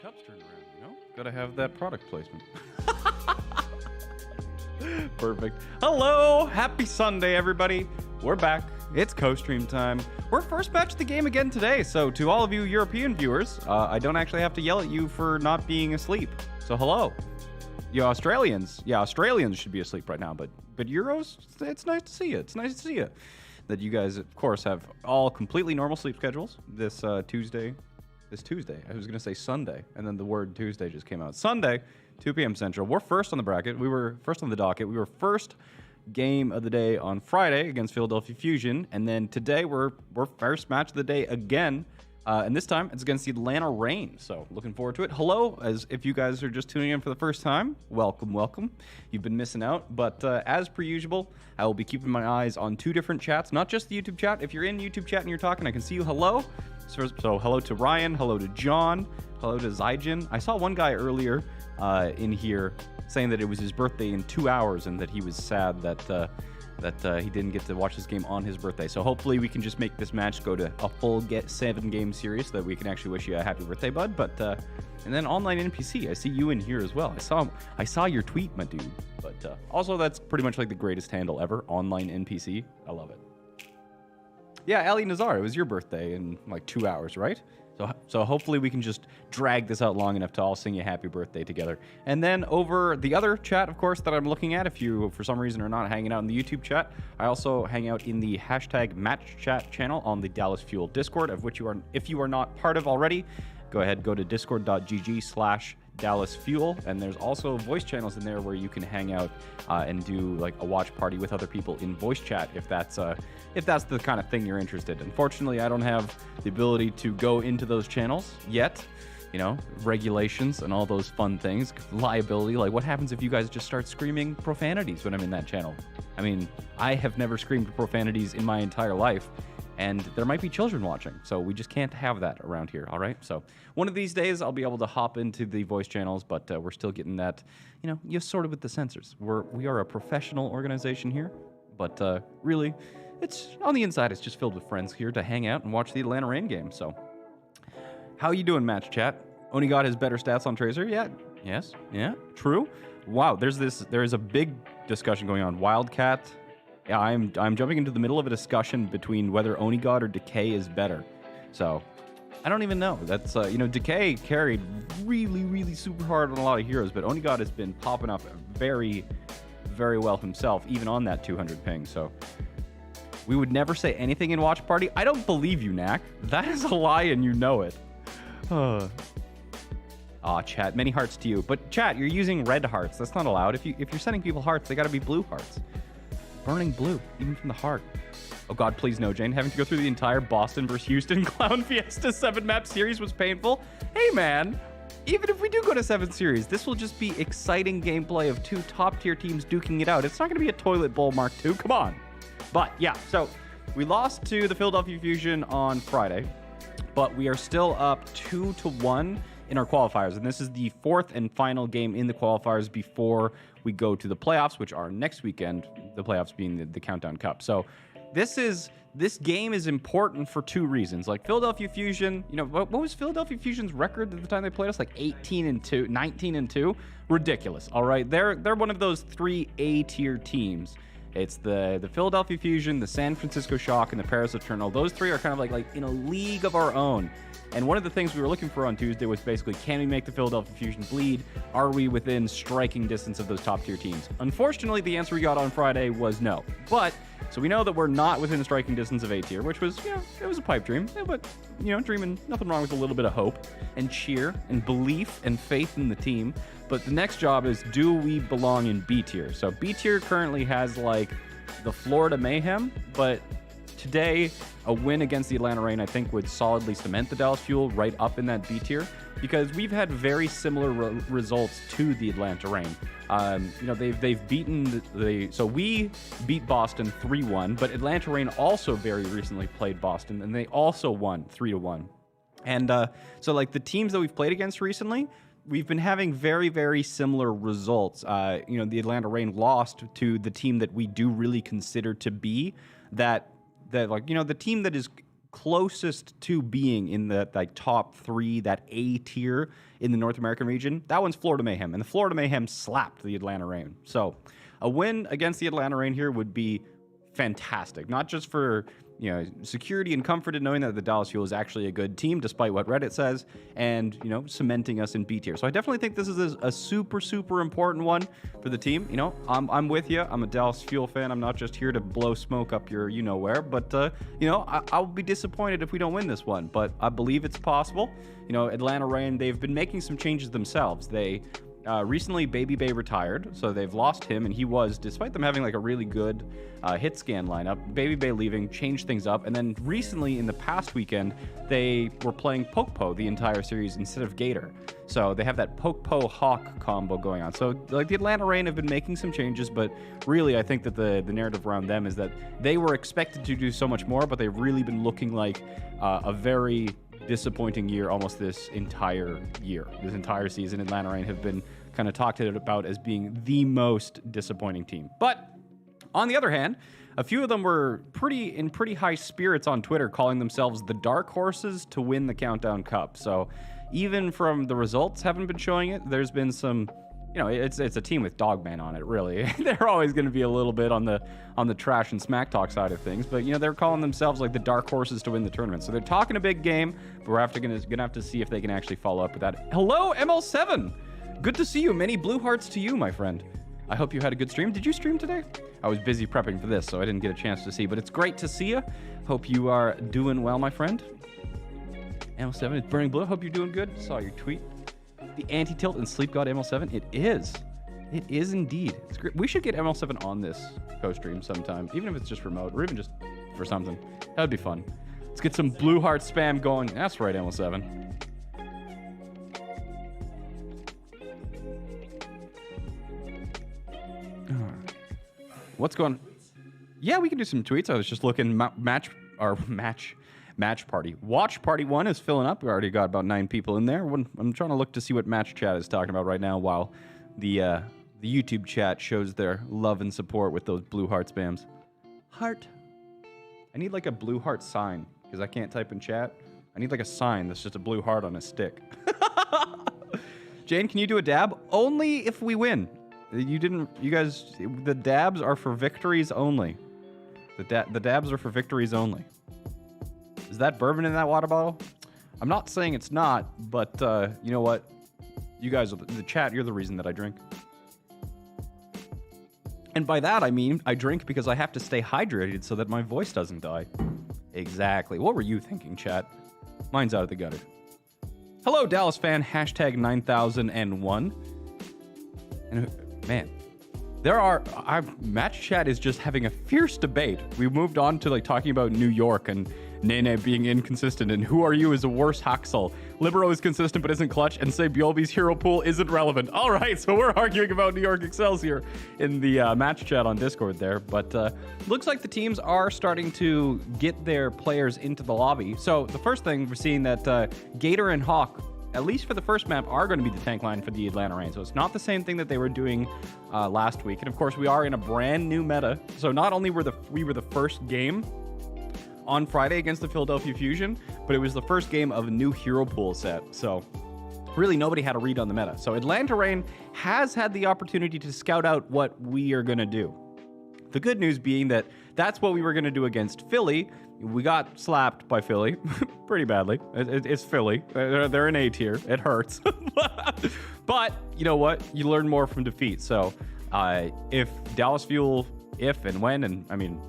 cups turned around, you know? Gotta have that product placement. Perfect. Hello! Happy Sunday, everybody. We're back. It's co-stream time. We're first batch of the game again today, so to all of you European viewers, I don't actually have to yell at you for not being asleep. So hello. You Australians. Yeah, Australians should be asleep right now, but Euros, it's nice to see you. It's nice to see you. That you guys, of course, have all completely normal sleep schedules this Tuesday. This Tuesday. I was going to say Sunday, and then the word Tuesday just came out. Sunday, 2 p.m. Central. We're first on the bracket. We were first on the docket. We were first game of the day on Friday against Philadelphia Fusion, and then today we're first match of the day again, and this time it's against the Atlanta Reign. So looking forward to it. Hello, as if you guys are just tuning in for the first time, welcome. You've been missing out, but as per usual, I will be keeping my eyes on two different chats, not just the YouTube chat. If you're in YouTube chat and you're talking, I can see you. Hello. So hello to Ryan, hello to John, hello to Zyjin. I saw one guy earlier in here saying that it was his birthday in 2 hours and that he was sad that he didn't get to watch this game on his birthday. So hopefully we can just make this match go to a full 7-game series so that we can actually wish you a happy birthday, bud. But and then online NPC, I see you in here as well. I saw your tweet, my dude. But also that's pretty much like the greatest handle ever, online NPC. I love it. Yeah, Ali Nazar, it was your birthday in like 2 hours, right? So hopefully we can just drag this out long enough to all sing you happy birthday together. And then over the other chat, of course, that I'm looking at, if you for some reason are not hanging out in the YouTube chat, I also hang out in the hashtag match chat channel on the Dallas Fuel Discord, of which if you are not part of already, go ahead, go to discord.gg/Dallas Fuel, and there's also voice channels in there where you can hang out and do like a watch party with other people in voice chat if that's the kind of thing you're interested in. Unfortunately, I don't have the ability to go into those channels yet. You know, regulations and all those fun things, liability. Like, what happens if you guys just start screaming profanities when I'm in that channel? I mean, I have never screamed profanities in my entire life. And there might be children watching, so we just can't have that around here, all right? So one of these days, I'll be able to hop into the voice channels, but we're still getting that, you know, you're sort of with the censors. We are a professional organization here, but really, it's on the inside, it's just filled with friends here to hang out and watch the Atlanta Reign game, so. How you doing, Match Chat? Onigod has better stats on Tracer? Yeah, yes, yeah, true. Wow, there is a big discussion going on. Wildcat. Yeah, I'm jumping into the middle of a discussion between whether Onigod or Decay is better. So, I don't even know. That's, you know, Decay carried really super hard on a lot of heroes, but Onigod has been popping up very, very well himself, even on that 200 ping. So, we would never say anything in Watch Party. I don't believe you, Knack. That is a lie and you know it. Aw, chat, many hearts to you. But chat, you're using red hearts. That's not allowed. If you're sending people hearts, they gotta be blue hearts. Burning blue, even from the heart. Oh God, please no, Jayne. Having to go through the entire Boston versus Houston Clown Fiesta 7-map series was painful. Hey man, even if we do go to 7 series, this will just be exciting gameplay of two top-tier teams duking it out. It's not going to be a toilet bowl Mark II, come on. But yeah, so we lost to the Philadelphia Fusion on Friday, but we are still up 2-1 in our qualifiers, and this is the 4th and final game in the qualifiers before we go to the playoffs, which are next weekend, the playoffs being the Countdown Cup. So this game is important for 2 reasons. Like Philadelphia Fusion, you know, what was Philadelphia Fusion's record at the time they played us? Like 18-2, 19-2? Ridiculous, all right? They're one of those 3 A-tier teams. It's the Philadelphia Fusion, the San Francisco Shock, and the Paris Eternal. Those 3 are kind of like in a league of our own. And one of the things we were looking for on Tuesday was basically, can we make the Philadelphia Fusion bleed? Are we within striking distance of those top tier teams? Unfortunately, the answer we got on Friday was no. But, so we know that we're not within striking distance of A tier, which was, you know, it was a pipe dream. Yeah, but, you know, dreaming, nothing wrong with a little bit of hope and cheer and belief and faith in the team. But the next job is, do we belong in B tier? So B tier currently has like the Florida Mayhem, but today, a win against the Atlanta Reign, I think, would solidly cement the Dallas Fuel right up in that B tier, because we've had very similar results to the Atlanta Reign. You know, they've beaten so we beat Boston 3-1, but Atlanta Reign also very recently played Boston, and they also won 3-1. And so, like, the teams that we've played against recently, we've been having very similar results. You know, the Atlanta Reign lost to the team that we do really consider to be that like, you know, the team that is closest to being in the like top 3, that A tier in the North American region, that one's Florida Mayhem. And the Florida Mayhem slapped the Atlanta Reign. So a win against the Atlanta Reign here would be fantastic, not just for security and comfort in knowing that the Dallas Fuel is actually a good team, despite what Reddit says, and cementing us in B tier. So I definitely think this is a super, super important one for the team. I'm with you. I'm a Dallas Fuel fan. I'm not just here to blow smoke up your where, but I'll be disappointed if we don't win this one. But I believe it's possible. Atlanta Reign, they've been making some changes themselves. They recently, Baby Bay retired, so they've lost him, and he was, despite them having like a really good hit scan lineup, Baby Bay leaving changed things up. And then recently, in the past weekend, they were playing Poke-Po the entire series instead of Gator. So they have that Poke-Po Hawk combo going on. So like the Atlanta Reign have been making some changes, but really I think that the narrative around them is that they were expected to do so much more, but they've really been looking like a very disappointing year almost this entire season. Atlanta Reign have been kind of talked about as being the most disappointing team. But on the other hand, a few of them were in pretty high spirits on Twitter, calling themselves the dark horses to win the Countdown Cup. So even from the results haven't been showing it, there's been some, it's a team with Dogman on it, really. They're always going to be a little bit on the trash and smack talk side of things, but they're calling themselves like the dark horses to win the tournament. So they're talking a big game, but we're gonna have to see if they can actually follow up with that. Hello, ML7. Good to see you. Many blue hearts to you, my friend. I hope you had a good stream. Did you stream today? I was busy prepping for this, so I didn't get a chance to see, but it's great to see you. Hope you are doing well, my friend. ML7 is burning blue. Hope you're doing good. Saw your tweet. The anti-tilt and sleep god ML7. It is. It is indeed. It's great. We should get ML7 on this co-stream sometime, even if it's just remote or even just for something. That would be fun. Let's get some blue heart spam going. That's right, ML7. What's going on? Yeah, we can do some tweets. I was just looking. Match party. Watch party 1 is filling up. We already got about 9 people in there. I'm trying to look to see what match chat is talking about right now while the YouTube chat shows their love and support with those blue heart spams. Heart. I need like a blue heart sign because I can't type in chat. I need like a sign that's just a blue heart on a stick. Jayne, can you do a dab? Only if we win. You guys, the dabs are for victories only. The dabs are for victories only. Is that bourbon in that water bottle? I'm not saying it's not, but you know what? You guys, the chat, you're the reason that I drink. And by that, I mean, I drink because I have to stay hydrated so that my voice doesn't die. Exactly. What were you thinking, chat? Mine's out of the gutter. Hello, Dallas fan, hashtag 9001. And man, match chat is just having a fierce debate. We moved on to like talking about New York and Nene being inconsistent, and who are you is a worse Haxel. Libero is consistent but isn't clutch, and say Bjolby's hero pool isn't relevant. All right, so we're arguing about New York Excelsior in the match chat on Discord there, but looks like the teams are starting to get their players into the lobby. So the first thing we're seeing that Gator and Hawk, at least for the first map, are going to be the tank line for the Atlanta Reign. So it's not the same thing that they were doing last week. And of course, we are in a brand new meta. So not only were we the first game on Friday against the Philadelphia Fusion, but it was the first game of a new hero pool set. So really nobody had a read on the meta. So Atlanta Reign has had the opportunity to scout out what we are going to do. The good news being that that's what we were going to do against Philly. We got slapped by Philly pretty badly. It's Philly. They're in A tier. It hurts. But you know what? You learn more from defeat. So if Dallas Fuel, if and when, and I mean,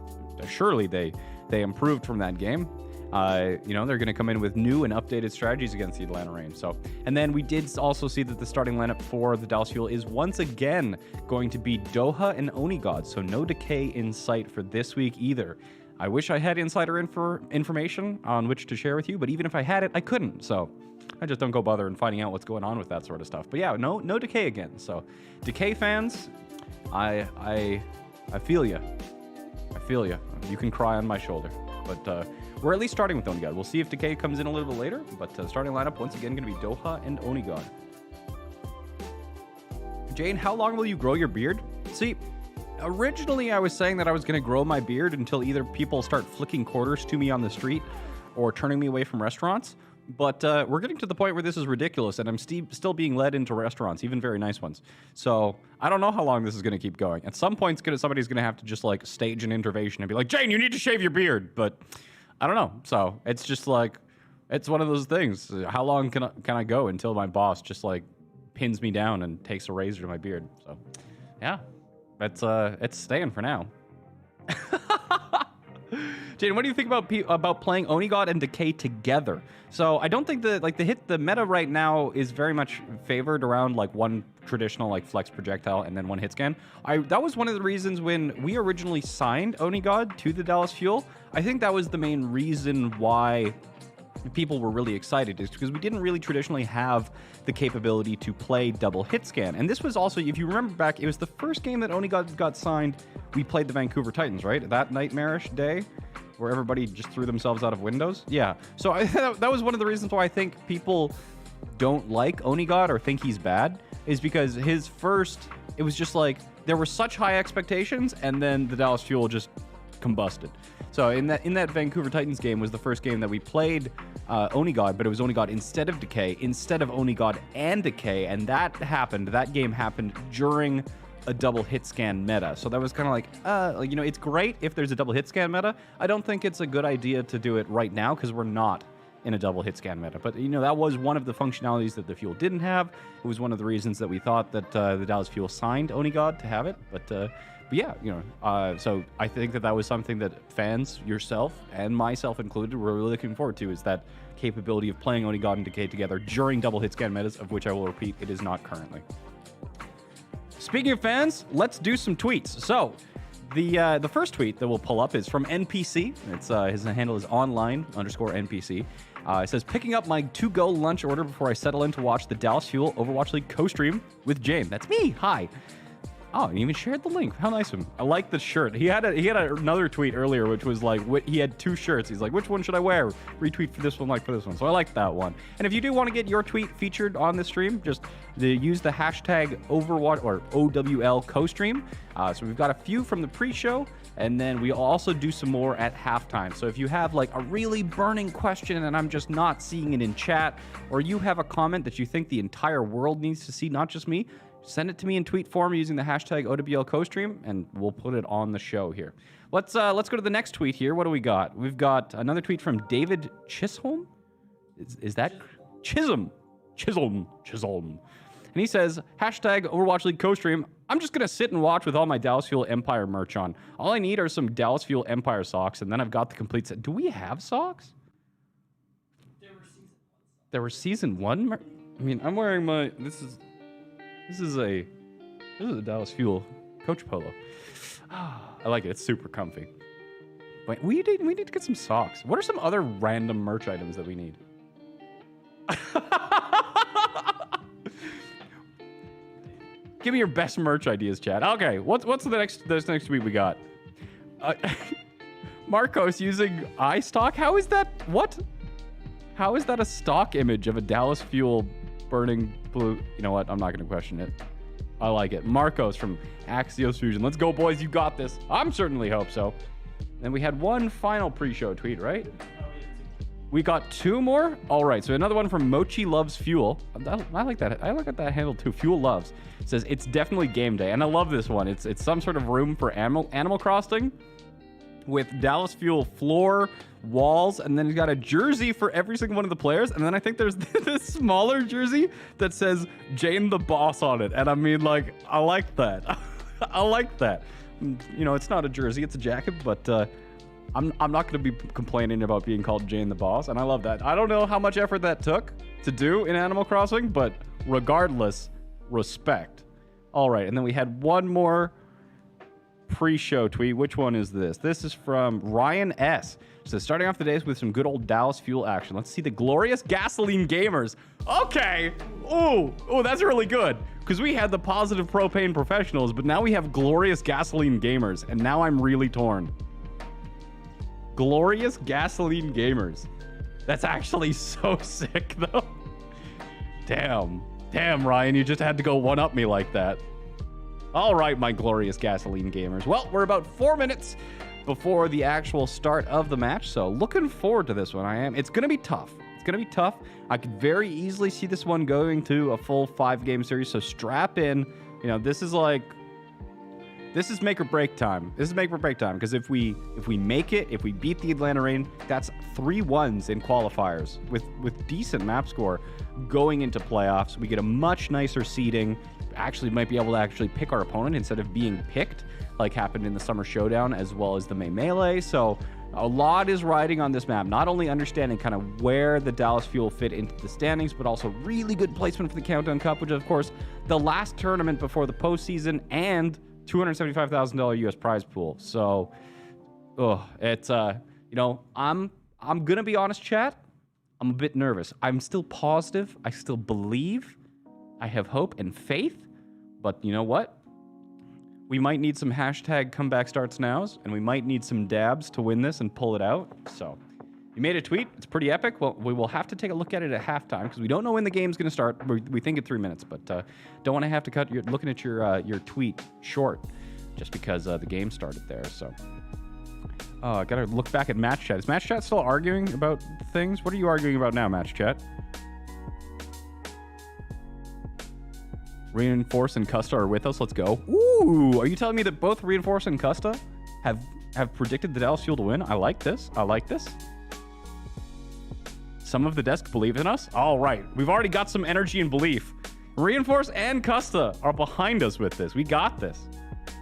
surely they improved from that game. They're going to come in with new and updated strategies against the Atlanta Reign. So, and then we did also see that the starting lineup for the Dallas Fuel is once again going to be Doha and Oni God. So no decay in sight for this week either. I wish I had insider information on which to share with you, but even if I had it, I couldn't. So I just don't go bother in finding out what's going on with that sort of stuff. But yeah, no decay again. So decay fans, I feel you. I feel you. You can cry on my shoulder. But we're at least starting with Oni God. We'll see if decay comes in a little bit later. But starting lineup once again going to be Doha and Oni God. Jayne, how long will you grow your beard? See, originally I was saying that I was going to grow my beard until either people start flicking quarters to me on the street or turning me away from restaurants. But we're getting to the point where this is ridiculous, and I'm still being led into restaurants, even very nice ones. So I don't know how long this is going to keep going. At some point, somebody's going to have to just like stage an intervention and be like, Jayne, you need to shave your beard. But I don't know. So it's just like, it's one of those things. How long can I go until my boss just like pins me down and takes a razor to my beard? So yeah, it's staying for now. Jayne, what do you think about playing Onigod and Decay together? So I don't think the meta right now is very much favored around like one traditional like flex projectile and then one hit scan. That was one of the reasons when we originally signed Onigod to the Dallas Fuel. I think that was the main reason why people were really excited, is because we didn't really traditionally have the capability to play double hit scan. And this was also, if you remember back, it was the first game that Onigod got signed. We played the Vancouver Titans, right? That nightmarish day where everybody just threw themselves out of windows. Yeah. So that was one of the reasons why I think people don't like Onigod or think he's bad, is because it was just like, there were such high expectations, and then the Dallas Fuel just combusted. So in that Vancouver Titans game was the first game that we played Onigod, but it was Onigod instead of Decay, instead of Onigod and Decay, and that game happened during a double hit scan meta. So that was kind of like, it's great if there's a double hit scan meta. I don't think it's a good idea to do it right now because we're not in a double hit scan meta. But, that was one of the functionalities that the Fuel didn't have. It was one of the reasons that we thought that the Dallas Fuel signed Onigod to have it. But yeah, so I think that was something that fans, yourself and myself included, were really looking forward to, is that capability of playing Onigod and Decay together during double hit scan metas, of which I will repeat, it is not currently. Speaking of fans, let's do some tweets. So the first tweet that we'll pull up is from NPC. It's his handle is online_NPC. It says, picking up my to-go lunch order before I settle in to watch the Dallas Fuel Overwatch League co-stream with Jayne. That's me. Hi. Oh, and he even shared the link. How nice of him. I like the shirt. He had another tweet earlier, which was like, he had two shirts. He's like, which one should I wear? Retweet for this one, like for this one. So I like that one. And if you do want to get your tweet featured on the stream, just use the hashtag Overwatch or OWL co-stream. So we've got a few from the pre-show, and then we also do some more at halftime. So if you have like a really burning question and I'm just not seeing it in chat, or you have a comment that you think the entire world needs to see, not just me, send it to me in tweet form using the hashtag OWL co-stream, and we'll put it on the show here. Let's go to the next tweet here. What do we got? We've got another tweet from David Chisholm. Is that Chisholm? And he says, hashtag Overwatch League co-stream. I'm just going to sit and watch with all my Dallas Fuel Empire merch on. All I need are some Dallas Fuel Empire socks, and then I've got the complete set. Do we have socks? There were season one? I mean, I'm wearing my... This is a Dallas Fuel Coach Polo. I like it. It's super comfy. But we need to get some socks. What are some other random merch items that we need? Give me your best merch ideas, chat. Okay, what's the next tweet we got? Marcos using iStock. How is that? What? How is that a stock image of a Dallas Fuel burning blue? You know what? I'm not going to question it. I like it. Marcos from Axios Fusion. Let's go, boys. You got this. I'm certainly hope so. Then we had one final pre-show tweet, right? We got two more? All right. So another one from Mochi Loves Fuel. I like that. I look at that handle too. Fuel Loves. It says, it's definitely game day. And I love this one. It's some sort of room for Animal Crossing with Dallas Fuel floor, walls, and then he's got a jersey for every single one of the players. And then I think there's this smaller jersey that says Jayne the Boss on it. And I mean, like, I like that. I like that. It's not a jersey, it's a jacket, but I'm not going to be complaining about being called Jayne the Boss. And I love that. I don't know how much effort that took to do in Animal Crossing, but regardless, respect. All right. And then we had one more pre-show tweet. Which one is this? This is from Ryan S. It says, starting off the days with some good old Dallas Fuel action. Let's see the glorious gasoline gamers. Okay. Oh, that's really good. Because we had the positive propane professionals, but now we have glorious gasoline gamers. And now I'm really torn. Glorious gasoline gamers. That's actually so sick, though. Damn, Ryan, you just had to go one-up me like that. All right, my glorious gasoline gamers. Well, we're about 4 minutes before the actual start of the match. So looking forward to this one. It's going to be tough. It's going to be tough. I could very easily see this one going to a full 5-game series. So strap in. You know, this is make or break time. This is make or break time, because if we make it, if we beat the Atlanta Reign, that's 3 wins in qualifiers with decent map score going into playoffs. We get a much nicer seeding. Actually might be able to actually pick our opponent instead of being picked like happened in the Summer Showdown as well as the May Melee. So a lot is riding on this map, not only understanding kind of where the Dallas Fuel fit into the standings, but also really good placement for the Countdown Cup, which is, of course, the last tournament before the postseason, and $275,000 US prize pool. So, it's, you know, I'm going to be honest, chat. I'm a bit nervous. I'm still positive. I still believe. I have hope and faith. But you know what? We might need some hashtag comeback starts nows, and we might need some dabs to win this and pull it out. So, you made a tweet. It's pretty epic. Well, we will have to take a look at it at halftime, because we don't know when the game's going to start. We think in 3 minutes, but don't want to have to cut looking at your tweet short just because the game started there. So, I got to look back at Match Chat. Is Match Chat still arguing about things? What are you arguing about now, Match Chat? Reinforce and Custa are with us. Let's go. Ooh, are you telling me that both Reinforce and Custa have predicted the Dallas Fuel to win? I like this. I like this. Some of the desk believe in us. All right, we've already got some energy and belief. Reinforce and Custa are behind us with this. We got this.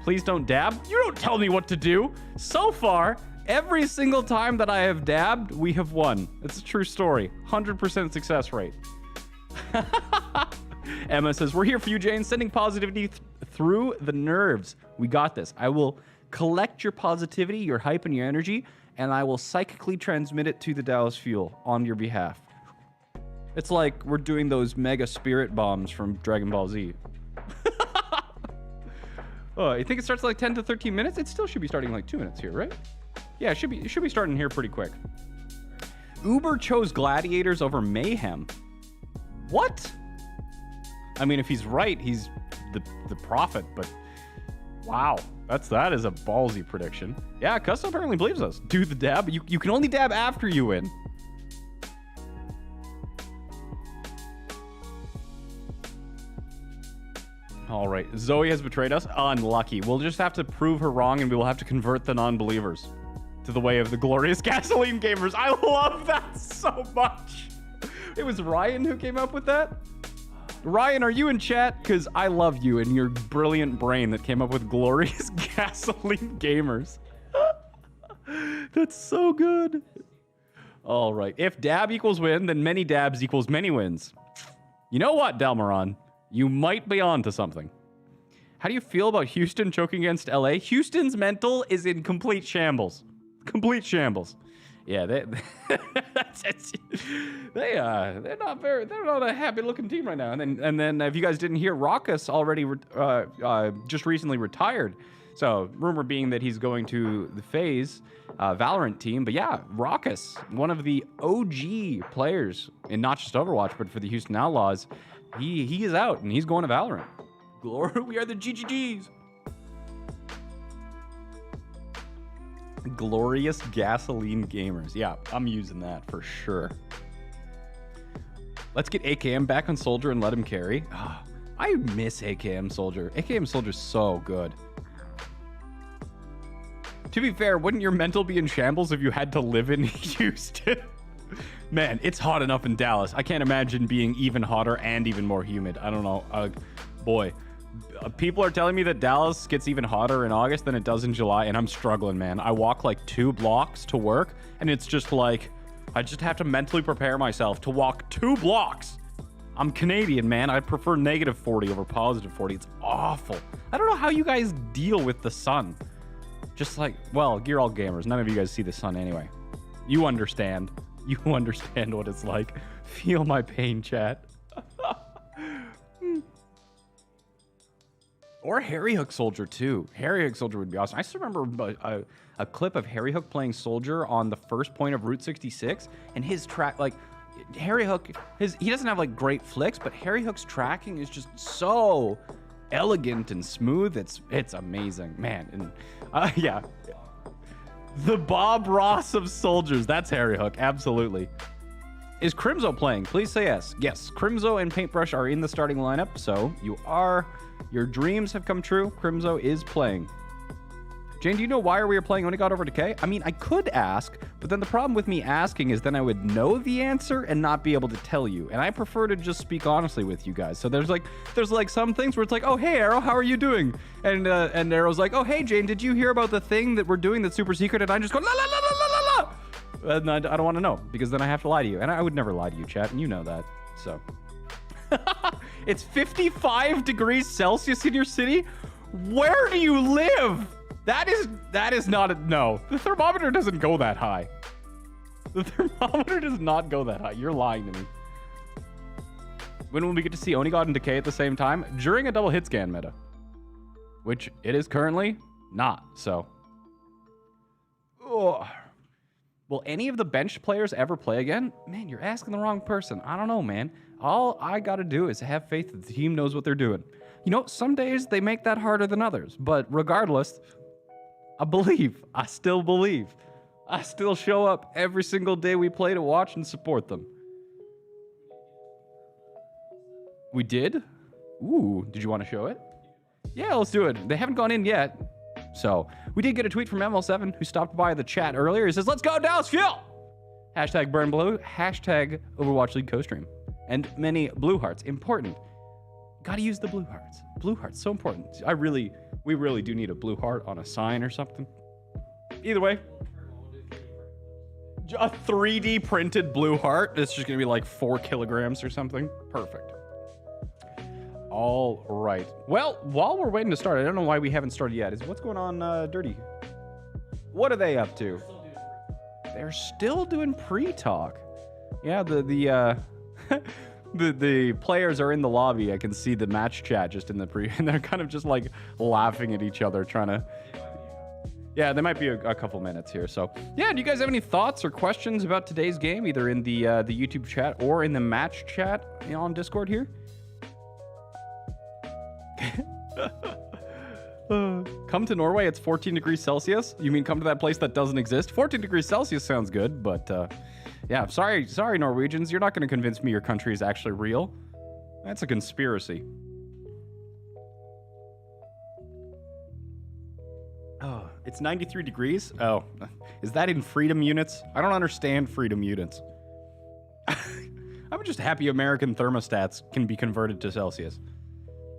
Please don't dab. You don't tell me what to do. So far, every single time that I have dabbed, we have won. It's a true story. 100% success rate. Emma says, we're here for you, Jayne, sending positivity through the nerves. We got this. I will collect your positivity, your hype, and your energy, and I will psychically transmit it to the Dallas Fuel on your behalf. It's like we're doing those mega spirit bombs from Dragon Ball Z. Oh, you think it starts like 10 to 13 minutes? It still should be starting like 2 minutes here, right? Yeah, it should be starting here pretty quick. Uber chose gladiators over mayhem. What? I mean, if he's right, he's the prophet, but wow, that is a ballsy prediction. Yeah, Custa apparently believes us. Do the dab. You can only dab after you win. All right, Zoe has betrayed us. Unlucky. We'll just have to prove her wrong, and we will have to convert the non-believers to the way of the glorious gasoline gamers. I love that so much. It was Ryan who came up with that. Ryan, are you in chat? Because I love you and your brilliant brain that came up with glorious gasoline gamers. That's so good. All right. If dab equals win, then many dabs equals many wins. You know what, Dalmaron? You might be on to something. How do you feel about Houston choking against LA? Houston's mental is in complete shambles. Complete shambles. Yeah, they're not a happy looking team right now. And then if you guys didn't hear, Raucus already just recently retired. So rumor being that he's going to the FaZe Valorant team. But yeah, Raucus, one of the OG players in not just Overwatch, but for the Houston Outlaws, he is out and he's going to Valorant. Glory, we are the GGGs. Glorious gasoline gamers. Yeah, I'm using that for sure. Let's get AKM back on Soldier and let him carry. Oh, I miss AKM Soldier. AKM Soldier's so good. To be fair, wouldn't your mental be in shambles if you had to live in Houston? Man, it's hot enough in Dallas. I can't imagine being even hotter and even more humid. I don't know. Boy. People are telling me that Dallas gets even hotter in August than it does in July, and I'm struggling, man. I walk like 2 blocks to work, and it's just like, I just have to mentally prepare myself to walk 2 blocks. I'm Canadian, man. I prefer negative 40 over positive 40. It's awful. I don't know how you guys deal with the sun. Just like, well, you're all gamers. None of you guys see the sun anyway. You understand. You understand what it's like. Feel my pain, chat. Or Harry Hook Soldier, too. Harry Hook Soldier would be awesome. I still remember a clip of Harry Hook playing Soldier on the first point of Route 66, and his track, like, Harry Hook, he doesn't have, like, great flicks, but Harry Hook's tracking is just so elegant and smooth. It's amazing, man. And, yeah. The Bob Ross of soldiers. That's Harry Hook. Absolutely. Is Crimzo playing? Please say yes. Yes, Crimzo and Paintbrush are in the starting lineup, so your dreams have come true. Crimzo is playing. Jayne, do you know why we are playing Only God Over Decay? I mean, I could ask, but then the problem with me asking is then I would know the answer and not be able to tell you. And I prefer to just speak honestly with you guys. So there's like some things where it's like, oh, hey, Arrow, how are you doing? And Arrow's like, oh, hey, Jayne, did you hear about the thing that we're doing that's super secret? And I just go, la, la, la, la, la, la, la. And I don't want to know because then I have to lie to you. And I would never lie to you, chat, and you know that. So it's 55 degrees Celsius in your city? Where do you live? That is not a no. The thermometer doesn't go that high. The thermometer does not go that high. You're lying to me. When will we get to see Only God and Decay at the same time? During a double hit scan meta. Which it is currently not, so. Ugh. Will any of the bench players ever play again? Man, you're asking the wrong person. I don't know, man. All I gotta do is have faith that the team knows what they're doing. You know, some days they make that harder than others, but regardless, I believe. I still believe. I still show up every single day we play to watch and support them. We did? Ooh, did you want to show it? Yeah, let's do it. They haven't gone in yet. So, we did get a tweet from ML7 who stopped by the chat earlier. He says, let's go, Dallas Fuel! Hashtag Burn Blue, hashtag Overwatch League co-stream. And many blue hearts. Important. Gotta use the blue hearts. Blue hearts, so important. We really do need a blue heart on a sign or something. Either way, a 3D printed blue heart. It's just gonna be like 4 kilograms or something. Perfect. All right. Well, while we're waiting to start, I don't know why we haven't started yet. What's going on, Dirty? What are they up to? They're still doing pre-talk. Yeah, the players are in the lobby. I can see the match chat just in the and they're kind of just like laughing at each other, trying to. Yeah, there might be a couple minutes here. So yeah, do you guys have any thoughts or questions about today's game, either in the YouTube chat or in the match chat on Discord here? Come to Norway, it's 14 degrees Celsius. You mean come to that place that doesn't exist? 14 degrees Celsius sounds good, but yeah, sorry Norwegians, you're not going to convince me your country is actually real. That's a conspiracy. Oh, it's 93 degrees? Oh, is that in freedom units? I don't understand freedom units. I'm just happy American thermostats can be converted to Celsius.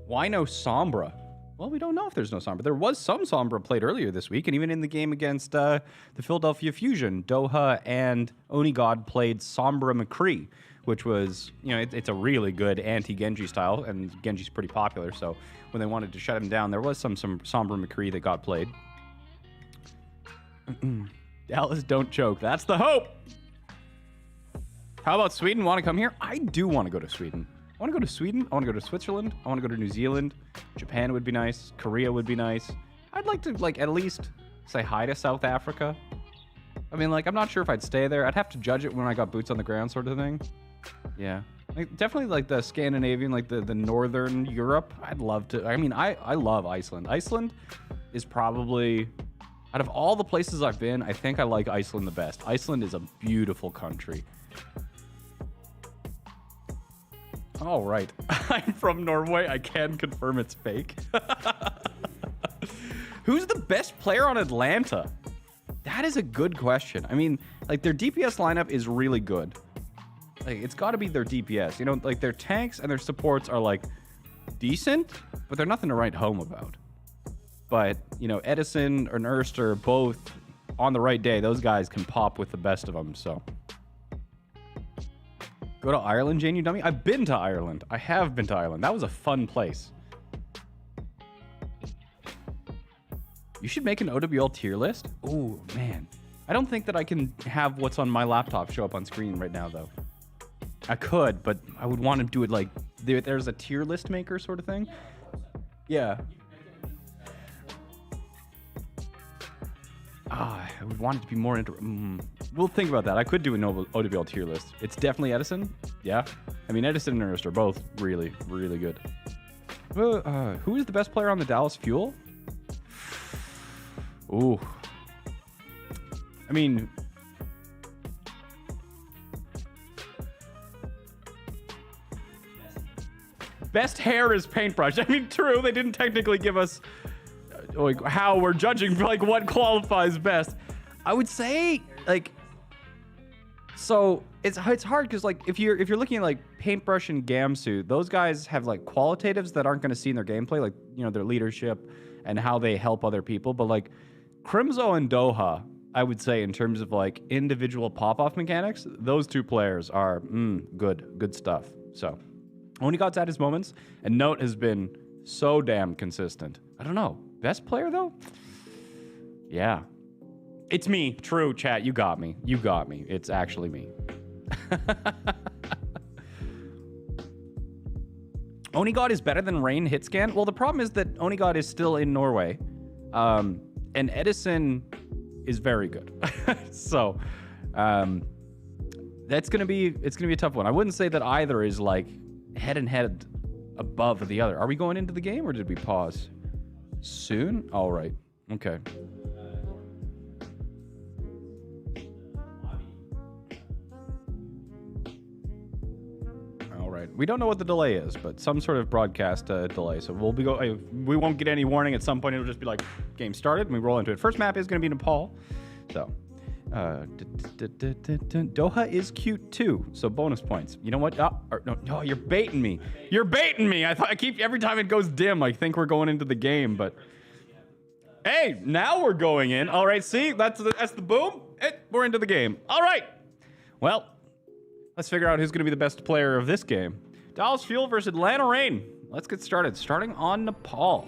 Why no Sombra? Well, we don't know if there's no Sombra. There was some Sombra played earlier this week, and even in the game against the Philadelphia Fusion, Doha and Onigod played Sombra McCree, which was, you know, it's a really good anti-Genji style, and Genji's pretty popular, so when they wanted to shut him down, there was some Sombra McCree that got played. Dallas, don't choke. That's the hope! How about Sweden? Want to come here? I do want to go to Sweden. I want to go to Sweden. I want to go to Switzerland. I want to go to New Zealand. Japan would be nice. Korea would be nice. I'd like to, like, at least say hi to South Africa. I mean, like, I'm not sure if I'd stay there. I'd have to judge it when I got boots on the ground sort of thing. Yeah. Like, definitely, like, the Scandinavian, like, the northern Europe. I'd love to. I mean, I love Iceland. Iceland is probably, out of all the places I've been, I think I like Iceland the best. Iceland is a beautiful country. All right. I'm from Norway. I can confirm it's fake. Who's the best player on Atlanta? That is a good question. I mean, like, their DPS lineup is really good. Like, it's got to be their DPS. You know, like, their tanks and their supports are, like, decent, but they're nothing to write home about. But, you know, Edison or Nurst are both, on the right day, those guys can pop with the best of them, so. Go to Ireland, Jayne, you dummy? I've been to Ireland. I have been to Ireland. That was a fun place. You should make an OWL tier list? Oh, man. I don't think that I can have what's on my laptop show up on screen right now, though. I could, but I would want to do it like, there's a tier list maker sort of thing. Yeah. I would want it to be more We'll think about that. I could do an OWL tier list. It's definitely Edison. Yeah. I mean, Edison and Ernst are both really, really good. Who is the best player on the Dallas Fuel? Ooh. I mean... Best hair is paintbrush. I mean, true, they didn't technically give us like how we're judging, like what qualifies best. I would say, like, so it's hard because like if you're looking at like paintbrush and Gamsu, those guys have like qualitatives that aren't going to see in their gameplay, like, you know, their leadership and how they help other people. But like Crimzo and Doha, I would say in terms of like individual pop-off mechanics, those two players are good stuff. So Onigod's had his moments, and Note has been so damn consistent. I don't know. Best player, though? Yeah. It's me. True, chat. You got me. You got me. It's actually me. Onigod is better than Rain Hitscan? Well, the problem is that Onigod is still in Norway, and Edison is very good. So, it's gonna be a tough one. I wouldn't say that either is like head and head above the other. Are we going into the game or did we pause? Soon? All right. Okay. All right. We don't know what the delay is, but some sort of broadcast delay. So we won't get any warning. At some point, it'll just be like, game started, and we roll into it. First map is going to be Nepal. So, Doha is cute too, so bonus points. You know what? No, you're baiting me. You're baiting me. I keep every time it goes dim, I think we're going into the game, but hey, now we're going in. All right, see, that's the boom. We're into the game. All right. Well, let's figure out who's going to be the best player of this game. Dallas Fuel versus Atlanta Rain. Let's get started. Starting on Nepal.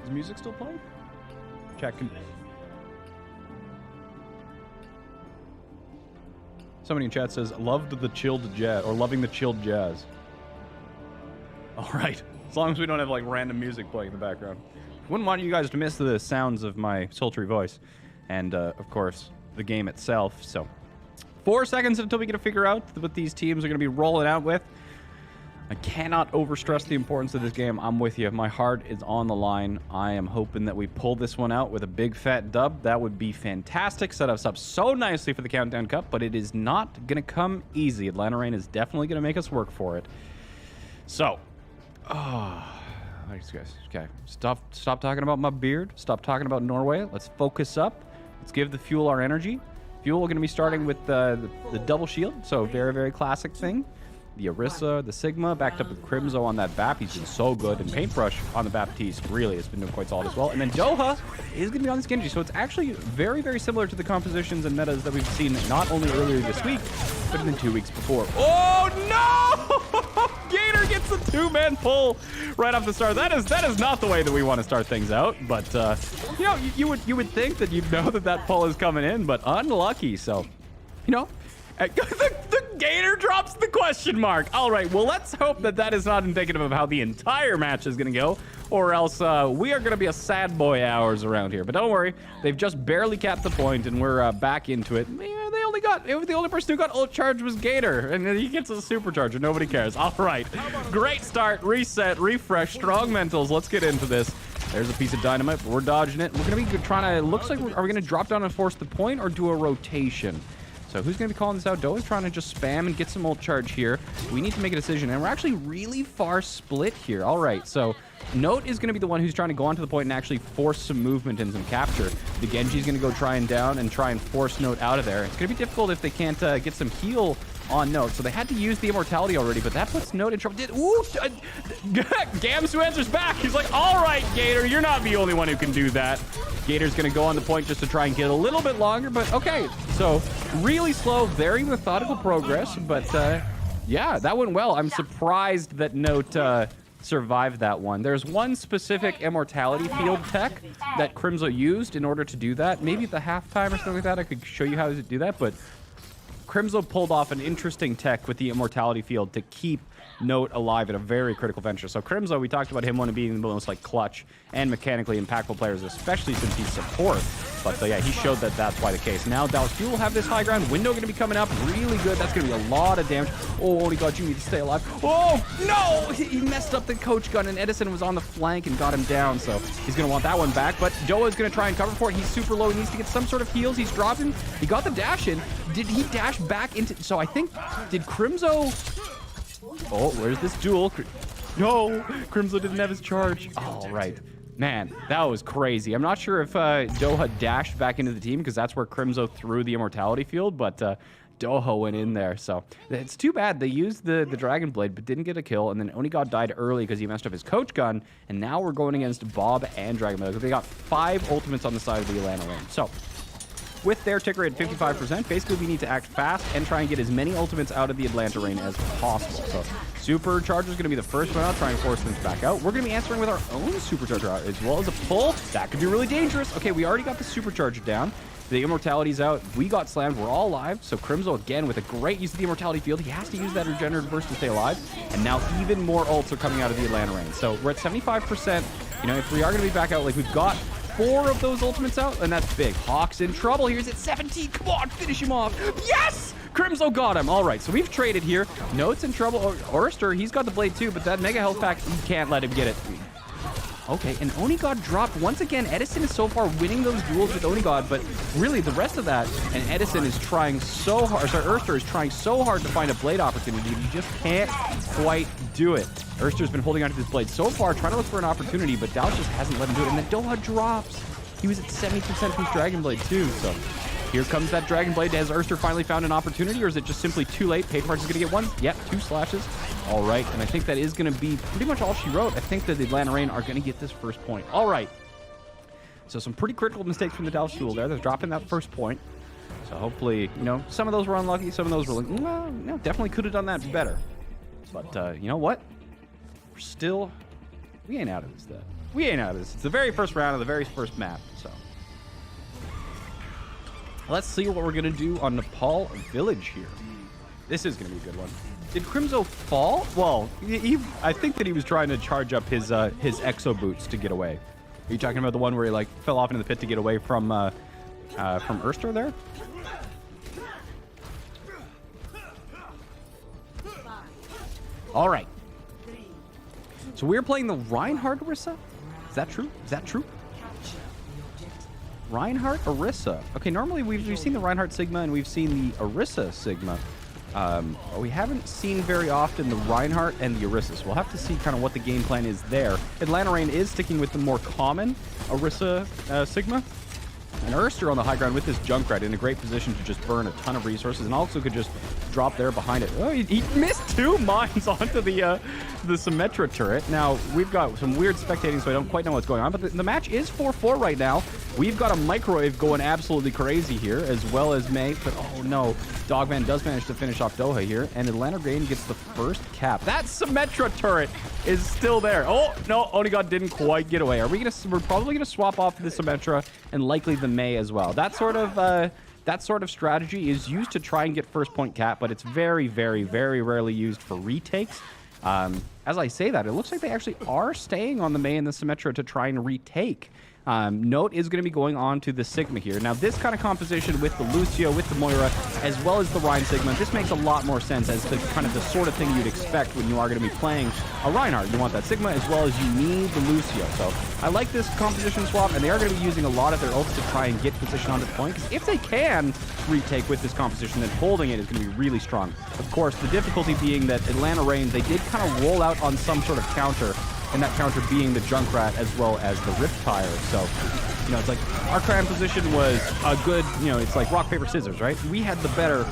Is music still playing? Check. Somebody in chat says, loved the chilled jazz, or loving the chilled jazz. All right. As long as we don't have like random music playing in the background. Wouldn't want you guys to miss the sounds of my sultry voice. And, of course, the game itself. So, 4 seconds until we get to figure out what these teams are going to be rolling out with. I cannot overstress the importance of this game. I'm with you. My heart is on the line. I am hoping that we pull this one out with a big fat dub. That would be fantastic. Set us up so nicely for the Countdown Cup, but it is not going to come easy. Atlanta Rain is definitely going to make us work for it. So, okay. Stop talking about my beard. Stop talking about Norway. Let's focus up. Let's give the Fuel our energy. Fuel, we're going to be starting with the double shield, so very, very classic thing. The Orisa, the Sigma, backed up with Crimzo on that BAP. He's been so good. And Paintbrush on the Baptiste really has been doing quite solid as well. And then Doha is going to be on this Genji. So it's actually very, very similar to the compositions and metas that we've seen not only earlier this week, but even 2 weeks before. Oh, no! Gator gets the two-man pull right off the start. That is not the way that we want to start things out. But, you know, you would think that you'd know that pull is coming in, but unlucky. So, you know, the Gator drops the question mark. All right, well, let's hope that is not indicative of how the entire match is going to go, or else we are going to be a sad boy hours around here. But don't worry, they've just barely capped the point, and we're back into it. Yeah, the only person who got ult charged was Gator, and he gets a supercharger. Nobody cares. All right, great start, reset, refresh, strong mentals. Let's get into this. There's a piece of dynamite, but we're dodging it. We're going to be trying to, looks like, are we going to drop down and force the point, or do a rotation? So who's going to be calling this out? Doa's trying to just spam and get some ult charge here. We need to make a decision, and we're actually really far split here. All right, so Note is going to be the one who's trying to go onto the point and actually force some movement and some capture. The Genji's going to go try and force Note out of there. It's going to be difficult if they can't get some heal on Note. So they had to use the immortality already, but that puts Note in trouble. Gamsu answers back. He's like, all right, Gator, you're not the only one who can do that. Gator's going to go on the point just to try and get a little bit longer, but okay. So really slow, very methodical progress, but yeah, that went well. I'm surprised that Note survived that one. There's one specific immortality field tech that Crimzo used in order to do that. Maybe at the halftime or something like that, I could show you how to do that, but Crimzo pulled off an interesting tech with the immortality field to keep Note alive at a very critical venture. So Crimzo, we talked about him one of being the most like clutch and mechanically impactful players, especially since he's support. But yeah, he showed that that's why the case. Now Dallas Fuel will have this high ground. Window going to be coming up really good. That's going to be a lot of damage. Oh, only God, you need to stay alive. Oh, no! He messed up the coach gun, and Edison was on the flank and got him down. So he's going to want that one back. But Doa is going to try and cover for it. He's super low. He needs to get some sort of heals. He's dropping. He got the dash in. Did he dash back into... So I think... Did Crimzo... Oh, where's this duel? No! Crimzo didn't have his charge. All right. Man, that was crazy. I'm not sure if Doha dashed back into the team because that's where Crimzo threw the Immortality Field, but Doha went in there. So it's too bad. They used the Dragon Blade but didn't get a kill, and then Onigod died early because he messed up his coach gun, and now we're going against Bob and Dragon Blade. They got 5 ultimates on the side of the Atlanta lane. So with their ticker at 55%, basically we need to act fast and try and get as many ultimates out of the Atlanta rain as possible. So Supercharger is going to be the first one out, try and force them back out. We're going to be answering with our own Supercharger out, as well as a pull. That could be really dangerous. Okay, we already got the Supercharger down. The Immortality's out. We got slammed. We're all alive. So Crimzo, again, with a great use of the Immortality Field. He has to use that Regenerative Burst to stay alive. And now even more ults are coming out of the Atlanta rain. So we're at 75%. You know, if we are going to be back out, like we've got 4 of those ultimates out, and that's big. Hawk's in trouble. Here's at 17. Come on, finish him off. Yes! Crimzo got him. All right, so we've traded here. Note's in trouble. Orister, he's got the blade too, but that mega health pack, you can't let him get it. Okay, and Onigod dropped. Once again, Edison is so far winning those duels with Onigod, but really the rest of that, and Edison is trying so hard, sorry, Erster is trying so hard to find a blade opportunity, he just can't quite do it. Erster's been holding onto this blade so far, trying to look for an opportunity, but Dallas just hasn't let him do it, and then Doha drops. He was at 70% from his Dragon Blade too, so here comes that Dragon Blade. Has Erster finally found an opportunity, or is it just simply too late? Page Parts is going to get one. Yep, 2 slashes. All right, and I think that is going to be pretty much all she wrote. I think that the Atlanta Rain are going to get this first point. All right. So some pretty critical mistakes from the Dallas Fuel there. They're dropping that first point. So hopefully, you know, some of those were unlucky. Some of those were like, well, no, definitely could have done that better. But you know what? We ain't out of this, though. We ain't out of this. It's the very first round of the very first map, so. Let's see what we're going to do on Nepal Village here. This is going to be a good one. Did Crimzo fall? Well, I think that he was trying to charge up his exo boots to get away. Are you talking about the one where he like fell off into the pit to get away from Erster there? All right. So we're playing the Reinhardt Orisa? Is that true? Is that true? Reinhardt Orisa. Okay, normally we've seen the Reinhardt Sigma and we've seen the Orisa Sigma. We haven't seen very often the Reinhardt and the Orisa, so we'll have to see kind of what the game plan is there. Atlanta Rain is sticking with the more common Orisa Sigma. And Erster on the high ground with this Junkrat in a great position to just burn a ton of resources, and also could just drop there behind it. Oh, he missed 2 mines onto the Symmetra turret. Now, we've got some weird spectating, so I don't quite know what's going on, but the match is 4-4 right now. We've got a Microwave going absolutely crazy here, as well as May, but oh no, Dogman does manage to finish off Doha here, and Atlanta Rain gets the first cap. That Symmetra turret is still there. Oh, no, Onigod didn't quite get away. We're probably gonna swap off the Symmetra and likely the May as well. That sort of strategy is used to try and get first point cap, but it's very, very, very rarely used for retakes. As I say that, it looks like they actually are staying on the May and the Symmetra to try and retake. Note is going to be going on to the Sigma here. Now, this kind of composition with the Lucio, with the Moira, as well as the Rein Sigma, this makes a lot more sense as the kind of the sort of thing you'd expect when you are going to be playing a Reinhardt. You want that Sigma as well as you need the Lucio. So I like this composition swap, and they are going to be using a lot of their ults to try and get position onto the point, because if they can retake with this composition, then holding it is going to be really strong. Of course, the difficulty being that Atlanta Rain, they did kind of roll out on some sort of counter, and that counter being the Junkrat as well as the Riptire. So, you know, it's like our cram position was a good, you know, it's like rock, paper, scissors, right? We had the better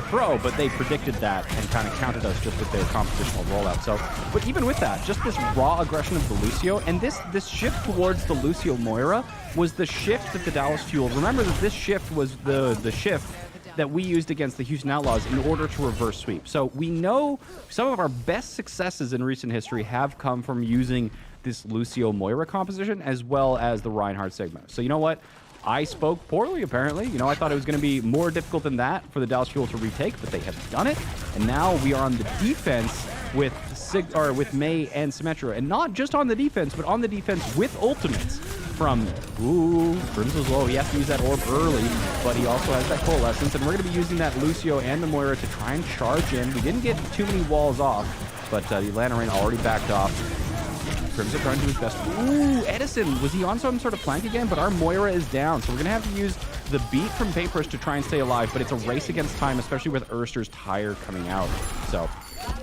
throw, but they predicted that and kind of counted us just with their compositional rollout. So, but even with that, just this raw aggression of the Lucio, and this shift towards the Lucio Moira was the shift that the Dallas Fuel. Remember that this shift was the shift that we used against the Houston Outlaws in order to reverse sweep. So we know some of our best successes in recent history have come from using this Lucio Moira composition as well as the Reinhardt Sigma. So you know what? I spoke poorly, apparently. You know, I thought it was going to be more difficult than that for the Dallas Fuel to retake, but they have done it. And now we are on the defense with with May and Symmetra, and not just on the defense, but on the defense with ultimates from Crimso's low. He has to use that orb early, but he also has that Coalescence, and we're going to be using that Lucio and the Moira to try and charge in. We didn't get too many walls off, but the Atlanta Rain already backed off. Crimson trying to do his best. Ooh, Edison, was he on some sort of flank again? But our Moira is down, so we're going to have to use the beat from Paintbrush to try and stay alive, but it's a race against time, especially with Erster's tire coming out. So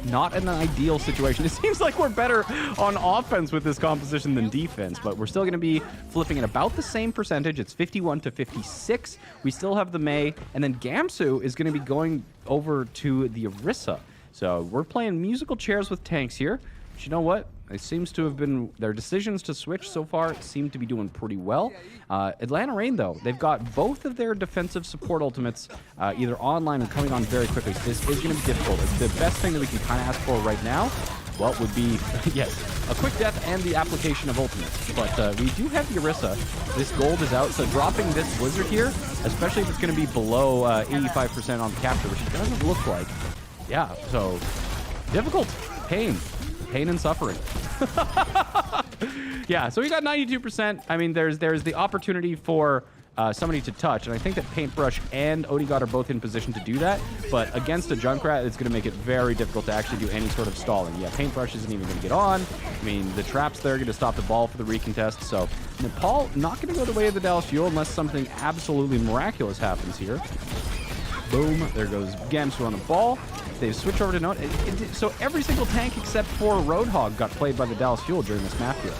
not an ideal situation. It seems like we're better on offense with this composition than defense, but we're still going to be flipping at about the same percentage. It's 51 to 56. We still have the May, and then Gamsu is going to be going over to the Orisa. So we're playing musical chairs with tanks here. But you know what? It seems to have been their decisions to switch so far seem to be doing pretty well. Atlanta Rain, though, they've got both of their defensive support ultimates either online or coming on very quickly. So this is going to be difficult. It's the best thing that we can kind of ask for right now. What would be, yes, a quick death and the application of ultimates. But we do have the Orisa. This gold is out, so dropping this Blizzard here, especially if it's going to be below 85% on the capture, which it doesn't look like. Yeah, so difficult. Pain and suffering. Yeah, so we got 92%. I mean, there's the opportunity for somebody to touch, and I think that Paintbrush and Odigot are both in position to do that, but against a Junkrat, it's going to make it very difficult to actually do any sort of stalling. Yeah, Paintbrush isn't even going to get on. I mean, the traps there are going to stop the ball for the recontest, so Nepal not going to go the way of the Dallas Fuel unless something absolutely miraculous happens here. Boom, there goes Gamsu on the ball. They switch over to Note. So every single tank except for Roadhog got played by the Dallas Fuel during this map here.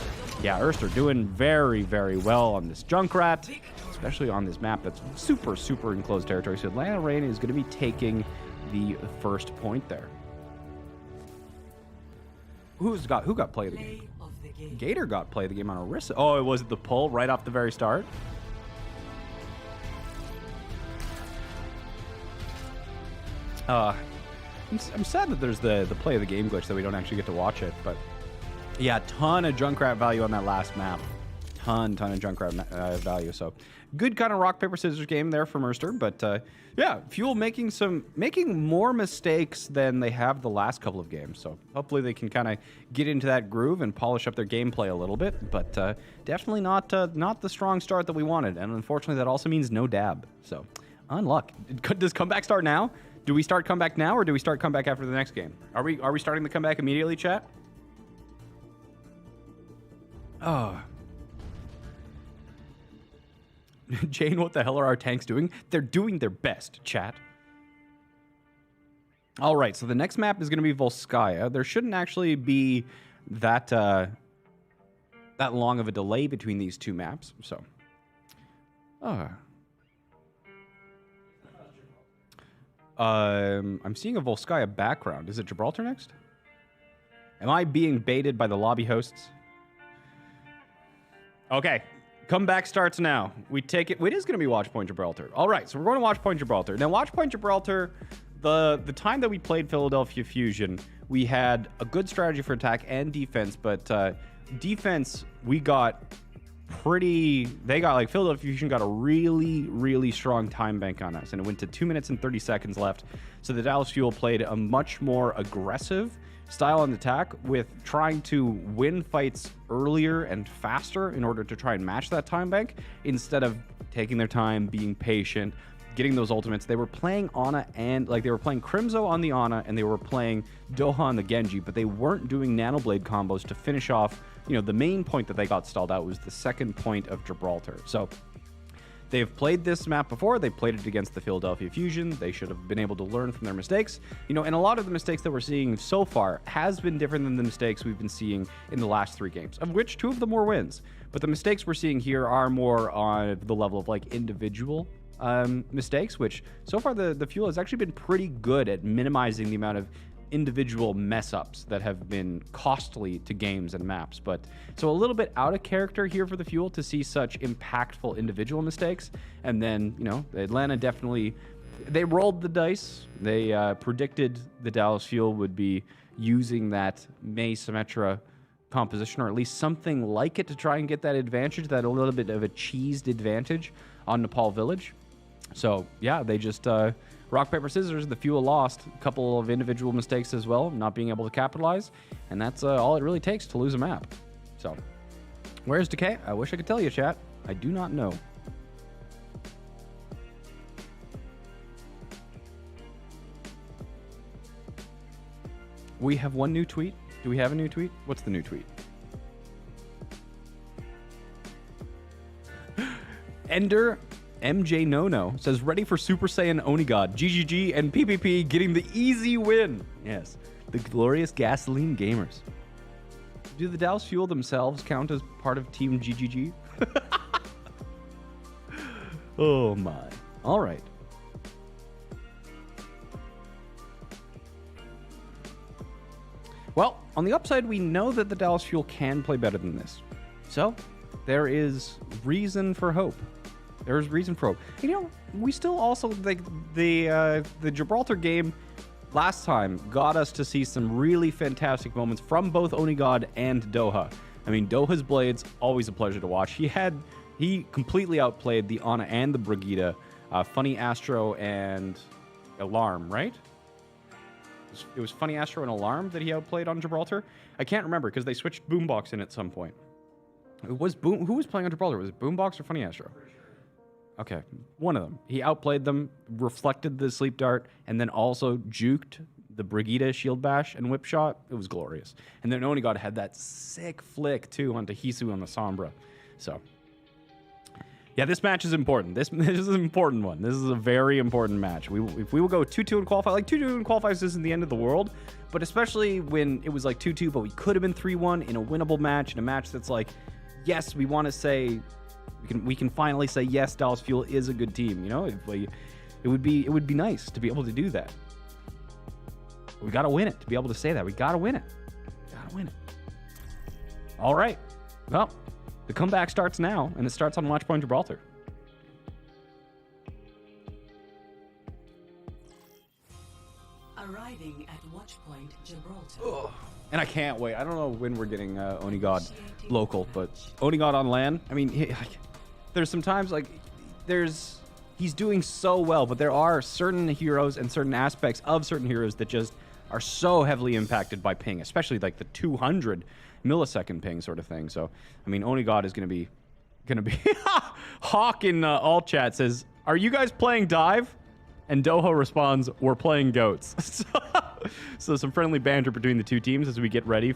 Yeah, Erster doing very, very well on this Junkrat, especially on this map that's super, super enclosed territory. So Atlanta Rain is going to be taking the first point there. Who got play of the game? Gator got play of the game on Orisa. Oh, it was the pull right off the very start. I'm sad that there's the play of the game glitch that we don't actually get to watch it, but yeah, ton of Junkrat value on that last map. Ton of Junkrat value. So good kind of rock, paper, scissors game there from Erster, but yeah, Fuel making more mistakes than they have the last couple of games. So hopefully they can kind of get into that groove and polish up their gameplay a little bit, but definitely not the strong start that we wanted. And unfortunately, that also means no dab. So unluck. Does comeback start now? Do we start comeback now, or do we start comeback after the next game? Are we starting the comeback immediately, chat? Oh. Jayne, what the hell are our tanks doing? They're doing their best, chat. All right, so the next map is going to be Volskaya. There shouldn't actually be that long of a delay between these two maps, so. I'm seeing a Volskaya background. Is it Gibraltar next? Am I being baited by the lobby hosts? Okay. Comeback starts now. We take it. It is going to be Watchpoint Gibraltar. All right, so we're going to Watchpoint Gibraltar. Now, Watchpoint Gibraltar, the time that we played Philadelphia Fusion, we had a good strategy for attack and defense, but defense, we got Philadelphia Fusion got a really, really strong time bank on us, and it went to 2 minutes and 30 seconds left. So the Dallas Fuel played a much more aggressive style on attack with trying to win fights earlier and faster in order to try and match that time bank instead of taking their time, being patient, getting those ultimates. They were playing Ana and they were playing Crimzo on the Ana, and they were playing Doha on the Genji, but they weren't doing Nanoblade combos to finish off, the main point that they got stalled out was the second point of Gibraltar. So they've played this map before. They played it against the Philadelphia Fusion. They should have been able to learn from their mistakes. And a lot of the mistakes that we're seeing so far has been different than the mistakes we've been seeing in the last 3 games, of which 2 of them were wins. But the mistakes we're seeing here are more on the level of individual mistakes, which so far the Fuel has actually been pretty good at minimizing the amount of individual mess ups that have been costly to games and maps. But so a little bit out of character here for the Fuel to see such impactful individual mistakes. And then, Atlanta definitely, they rolled the dice. They predicted the Dallas Fuel would be using that May Symmetra composition, or at least something like it, to try and get that advantage, that a little bit of a cheesed advantage on Nepal Village. So yeah, they just Rock, paper, scissors, the Fuel lost. A couple of individual mistakes as well, not being able to capitalize. And that's all it really takes to lose a map. So, where's Decay? I wish I could tell you, chat. I do not know. We have one new tweet. Do we have a new tweet? What's the new tweet? Ender MJ Nono says, ready for Super Saiyan Onigod, GGG, and PPP getting the easy win. Yes, the glorious gasoline gamers. Do the Dallas Fuel themselves count as part of Team GGG? Oh my. All right. Well, on the upside, we know that the Dallas Fuel can play better than this. So, there is reason for hope. There's reason for hope. You know, we still also, like, the Gibraltar game last time got us to see some really fantastic moments from both Onigod and Doha. I mean, Doha's Blades, always a pleasure to watch. He completely outplayed the Ana and the Brigida, Funny Astro and Alarm, right? It was Funny Astro and Alarm that he outplayed on Gibraltar. I can't remember because they switched Boombox in at some point. Who was playing on Gibraltar? Was it Boombox or Funny Astro? Okay, one of them. He outplayed them, reflected the Sleep Dart, and then also juked the Brigida Shield Bash and Whip Shot. It was glorious. And then Onigod had that sick flick, too, onto Hisu on the Sombra. So, yeah, this match is important. This is an important one. This is a very important match. If we will go 2-2 in qualify, like 2-2 in qualifiers isn't the end of the world, but especially when it was like 2-2, but we could have been 3-1 in a winnable match, in a match that's like, yes, we want to say, we can finally say, yes, Dallas Fuel is a good team. You know, it would be nice to be able to do that. We got to win it to be able to say that. We got to win it. Got to win it. All right. Well, the comeback starts now, and it starts on Watchpoint Gibraltar. Arriving at Watchpoint Gibraltar. Ugh. And I can't wait. I don't know when we're getting Onigod local, but Onigod on LAN. I mean, there's some times like he's doing so well, but there are certain heroes and certain aspects of certain heroes that just are so heavily impacted by ping, especially like the 200 millisecond ping sort of thing. So, I mean, Onigod is going to be Hawk in all chat says, "Are you guys playing dive?" And Doha responds, "We're playing goats." So some friendly banter between the two teams as we get ready.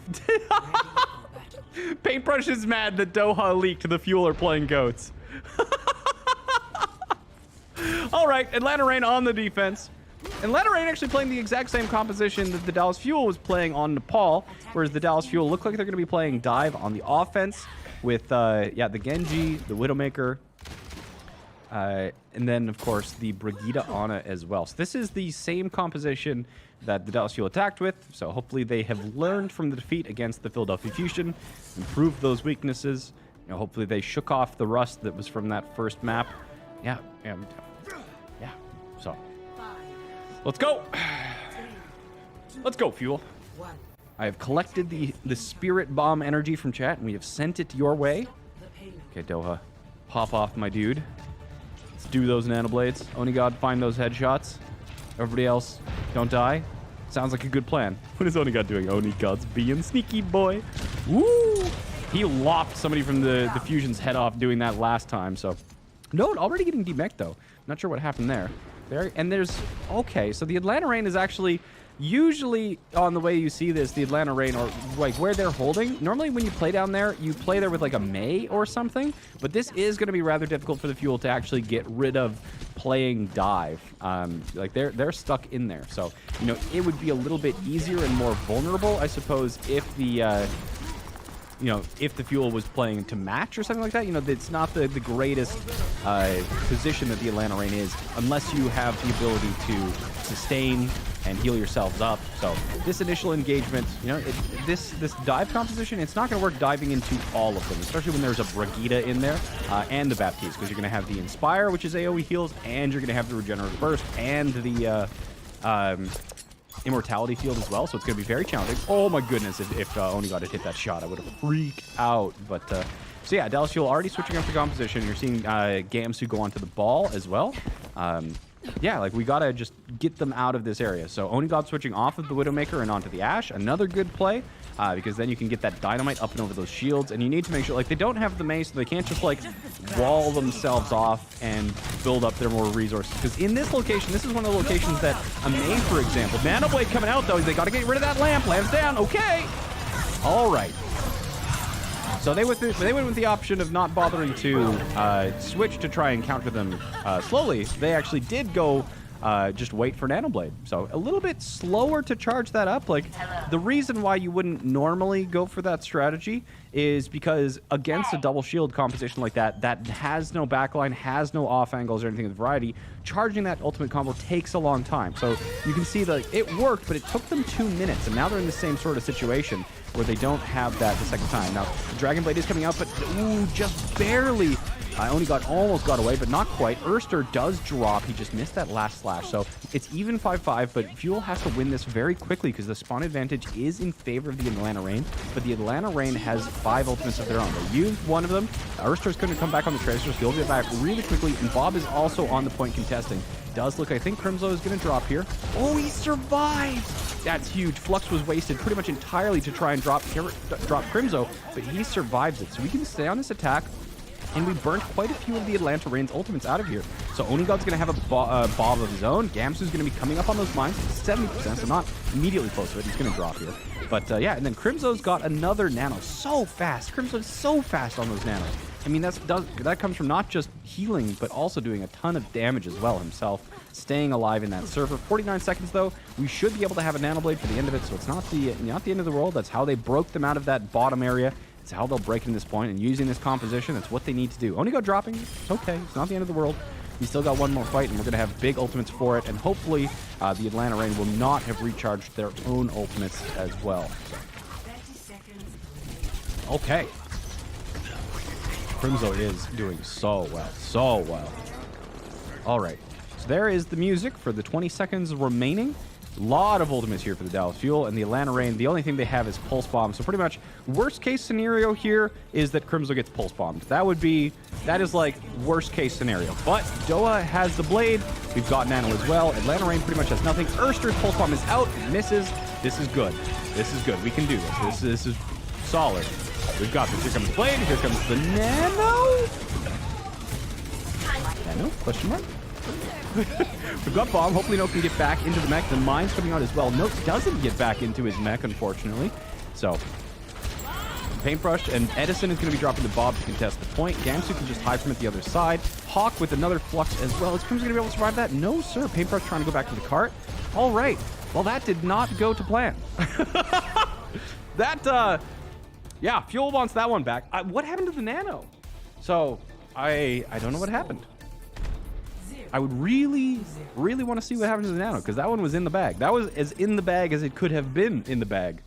Paintbrush is mad that Doha leaked the Fuel are playing goats. All right, Atlanta Rain on the defense. Atlanta Rain actually playing the exact same composition that the Dallas Fuel was playing on Nepal, whereas the Dallas Fuel look like they're going to be playing dive on the offense with, the Genji, the Widowmaker, and then, of course, the Brigida Ana as well. So this is the same composition that the Dallas Fuel attacked with, so hopefully they have learned from the defeat against the Philadelphia Fusion, improved those weaknesses. You know, hopefully they shook off the rust that was from that first map. Yeah. So, let's go. Let's go, Fuel. I have collected the Spirit Bomb energy from chat, and we have sent it your way. Okay, Doha, pop off, my dude. Let's do those nanoblades. Onigod, find those headshots. Everybody else, don't die. Sounds like a good plan. What is Onigod doing? Onigod's being sneaky, boy. Woo! He lopped somebody from the Fusion's head off doing that last time, so. Note, already getting demech, though. Not sure what happened there. Okay, so the Atlanta Rain is actually, usually on the way you see this, the Atlanta Rain, or like where they're holding, normally when you play down there, you play there with like a May or something, but this is going to be rather difficult for the Fuel to actually get rid of playing dive. Like they're stuck in there, so, you know, it would be a little bit easier and more vulnerable, I suppose, if the if the Fuel was playing to match or something like that. You know, it's not the greatest position that the Atlanta Rain is, unless you have the ability to sustain and heal yourselves up. So this initial engagement, you know, this dive composition, it's not going to work diving into all of them, especially when there's a Brigida in there and the Baptiste, because you're going to have the Inspire, which is AoE heals, and you're going to have the Regenerative Burst and the Immortality Field as well, so it's going to be very challenging. Oh my goodness, if Onigod had hit that shot, I would have freaked out. But, so yeah, Dallas Fuel already switching up the composition. You're seeing Gamsu go onto the ball as well. yeah, like we gotta just get them out of this area. So Onigod switching off of the Widowmaker and onto the Ashe. Another good play, because then you can get that dynamite up and over those shields. And you need to make sure, like, they don't have the mace, so they can't just, like, wall themselves off and build up their more resources. Because in this location, this is one of the locations that a May, for example, Nanoblade coming out, though, they gotta get rid of that lamp. Lamp's down, okay. All right. So they went with the option of not bothering to switch to try and counter them slowly. They actually did go just wait for Nanoblade. So a little bit slower to charge that up. Like, the reason why you wouldn't normally go for that strategy is because against a double shield composition like that, that has no backline, has no off angles or anything of the variety, charging that ultimate combo takes a long time. So you can see that it worked, but it took them 2 minutes, and now they're in the same sort of situation where they don't have that the second time. Now, the Dragon Blade is coming out, but ooh, just barely. Almost got away, but not quite. Erster does drop. He just missed that last slash. So it's even 5-5, but Fuel has to win this very quickly because the spawn advantage is in favor of the Atlanta Reign, but the Atlanta Reign has 5 ultimates of their own. They used one of them. Erster's going to come back on the Tracers. He'll get back really quickly, and Bob is also on the point contesting. Does look, I think Crimzo is going to drop here. Oh, he survived! That's huge. Flux was wasted pretty much entirely to try and drop Crimzo, but he survives it. So we can stay on this attack, and we burnt quite a few of the Atlanta Reign's ultimates out of here. So Onigod's going to have a Bob of his own. Gamsu's going to be coming up on those mines, 70%, so not immediately close to it. He's going to drop here. But yeah, and then Crimzo's got another nano. So fast. Crimzo's so fast on those nanos. I mean, that comes from not just healing, but also doing a ton of damage as well himself, staying alive in that server. 49 seconds, though. We should be able to have a Nanoblade for the end of it, so it's not the end of the world. That's how they broke them out of that bottom area. It's how they'll break in this point, and using this composition, that's what they need to do. Onigo dropping, it's okay. It's not the end of the world. We still got one more fight, and we're going to have big ultimates for it, and hopefully the Atlanta Reign will not have recharged their own ultimates as well. Okay. Crimzo is doing so well. All right, so there is the music for the 20 seconds remaining. Lot of ultimates here for the Dallas Fuel, and the Atlanta Reign, the only thing they have is Pulse Bomb. So pretty much, worst case scenario here is that Crimzo gets Pulse Bombed. That is like worst case scenario. But Doha has the Blade. We've got Nano as well. Atlanta Reign pretty much has nothing. Erster's Pulse Bomb is out. It misses. This is good. This is good. We can do this. This is solid. We've got this. Here comes the Blade. Here comes the Nano. Nano? Question mark? We've got Bomb. Hopefully Note can get back into the mech. The mine's coming out as well. Note doesn't get back into his mech, unfortunately. So, Paintbrush and Edison is going to be dropping the Bob to contest the point. Gamsu can just hide from it the other side. Hawk with another Flux as well. Is Crimson going to be able to survive that? No, sir. Paintbrush trying to go back to the cart. All right. Well, that did not go to plan. Yeah, Fuel wants that one back. What happened to the Nano? So, I don't know what happened. I would really want to see what happened to the Nano, because that one was in the bag. That was as in the bag as it could have been in the bag.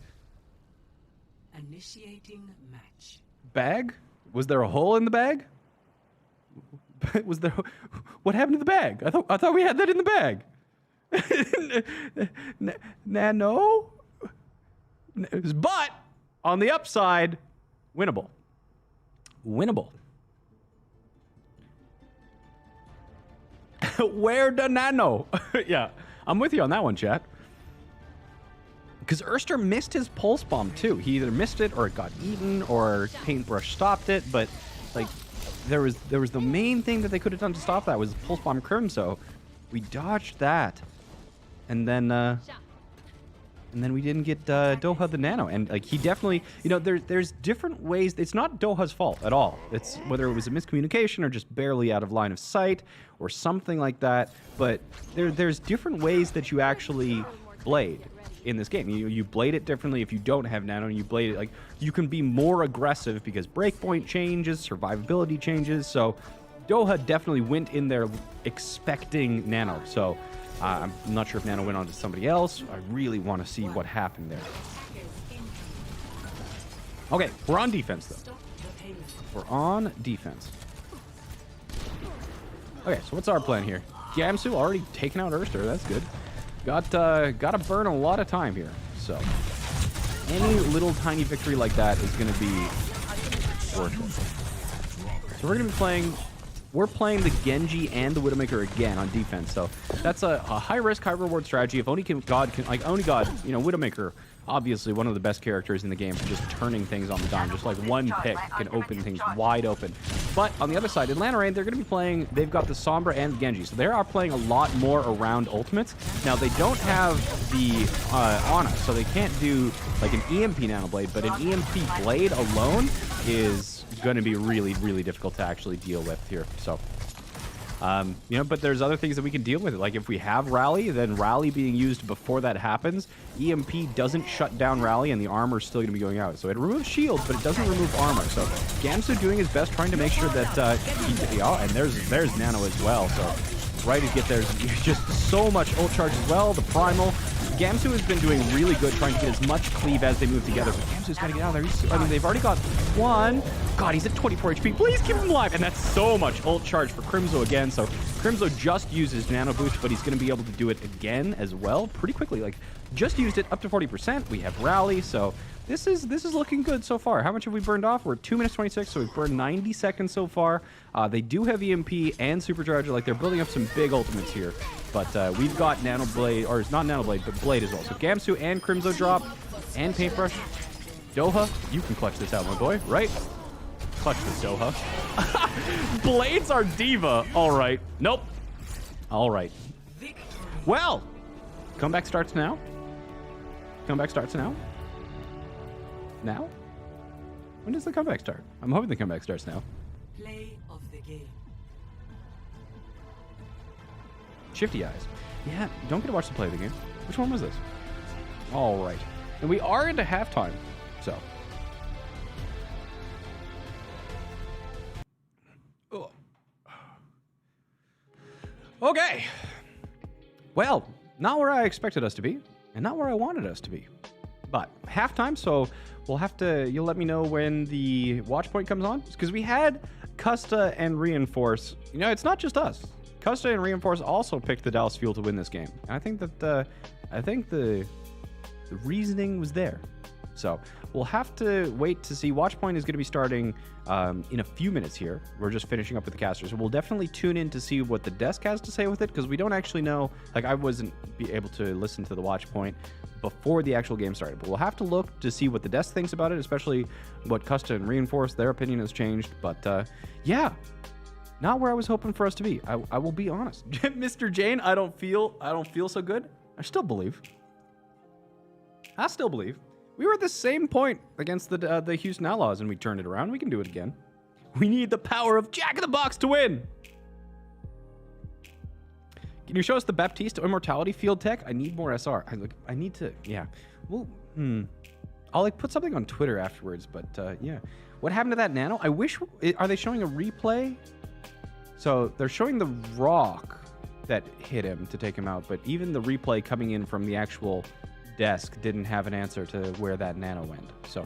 Initiating match. Bag? Was there a hole in the bag? Was there? What happened to the bag? I thought we had that in the bag. Nano? But on the upside, winnable. Winnable. Where the Nano? Yeah, I'm with you on that one, chat. Because Erster missed his Pulse Bomb, too. He either missed it, or it got eaten, or Paintbrush stopped it. But, like, there was the main thing that they could have done to stop that was Pulse Bomb Crimzo. We dodged that. And then we didn't get Doha the Nano. And, like, he definitely... You know, there's different ways... It's not Doha's fault at all. It's whether it was a miscommunication or just barely out of line of sight or something like that. But there's different ways that you actually blade in this game. You blade it differently if you don't have Nano, and you blade it... Like, you can be more aggressive because breakpoint changes, survivability changes. So, Doha definitely went in there expecting Nano. So... I'm not sure if Nano went on to somebody else. I really want to see what happened there. Okay, we're on defense, though. We're on defense. Okay, so what's our plan here? Gamsu already taken out Erster. That's good. Got to burn a lot of time here. So, any little tiny victory like that is going to be worth it. So we're going to be playing we're playing the Genji and the Widowmaker again on defense. So that's a high risk, high reward strategy. If only God can, like only God, you know, Widowmaker, obviously one of the best characters in the game for just turning things on the dime. Just like one pick can open things wide open. But on the other side, Atlanta Reign, they're going to be playing, they've got the Sombra and the Genji. So they are playing a lot more around ultimates. Now, they don't have the Ana, so they can't do like an EMP Nano Blade, but an EMP Blade alone is going to be really, really difficult to actually deal with here. So, you know, but there's other things that we can deal with. Like if we have Rally, then Rally being used before that happens, EMP doesn't shut down Rally and the armor's still going to be going out. So it removes shields, but it doesn't remove armor. So Gamsu doing his best, trying to make sure that and there's Nano as well. So right as get there's just so much ult charge as well. The Primal. Gamsu has been doing really good trying to get as much cleave as they move together, but Gamsu's got to get out of there. I mean, they've already got one. God, he's at 24 HP. Please keep him alive. And that's so much ult charge for Crimzo again. So Crimzo just uses Nano Boost, but he's going to be able to do it again as well pretty quickly. Like, just used it up to 40%. We have Rally, so this is looking good so far. How much have we burned off? We're at 2 minutes 26, so we've burned 90 seconds so far. They do have EMP and Supercharger. Like, they're building up some big ultimates here. But we've got Nano Blade, or it's not Nano Blade, but Blade as well. So Gamsu and Crimzo drop and Paintbrush. Doha, you can clutch this out, my boy, right? Clutch this, Doha. Blades are diva. All right. Nope. All right. Well, comeback starts now. Comeback starts now. Now? When does the comeback start? I'm hoping the comeback starts now. Play of the game. Shifty Eyes. Yeah, don't get to watch the play of the game. Which one was this? All right. And we are into halftime, so. Oh. Okay. Well, not where I expected us to be, and not where I wanted us to be. But halftime, so we'll have to, you'll let me know when the Watchpoint comes on. Because we had Custa and Reinforce. You know, it's not just us. Custa and Reinforce also picked the Dallas Fuel to win this game. And I think that the reasoning was there. So we'll have to wait to see. Watchpoint is going to be starting in a few minutes here. We're just finishing up with the casters. So we'll definitely tune in to see what the desk has to say with it, because we don't actually know. Like, I wasn't able to listen to the Watchpoint before the actual game started. But we'll have to look to see what the desk thinks about it, especially what Custa and Reinforce, their opinion has changed. But yeah, not where I was hoping for us to be. I will be honest. Mr. Jayne, I don't feel so good. I still believe. We were at the same point against the Houston Outlaws, and we turned it around. We can do it again. We need the power of Jack in the Box to win. Can you show us the Baptiste Immortality field tech? I need more SR. I need to, yeah. Well, I'll like put something on Twitter afterwards, but yeah. What happened to that Nano? I wish, are they showing a replay? So they're showing the rock that hit him to take him out, but even the replay coming in from the actual desk didn't have an answer to where that Nano went. So,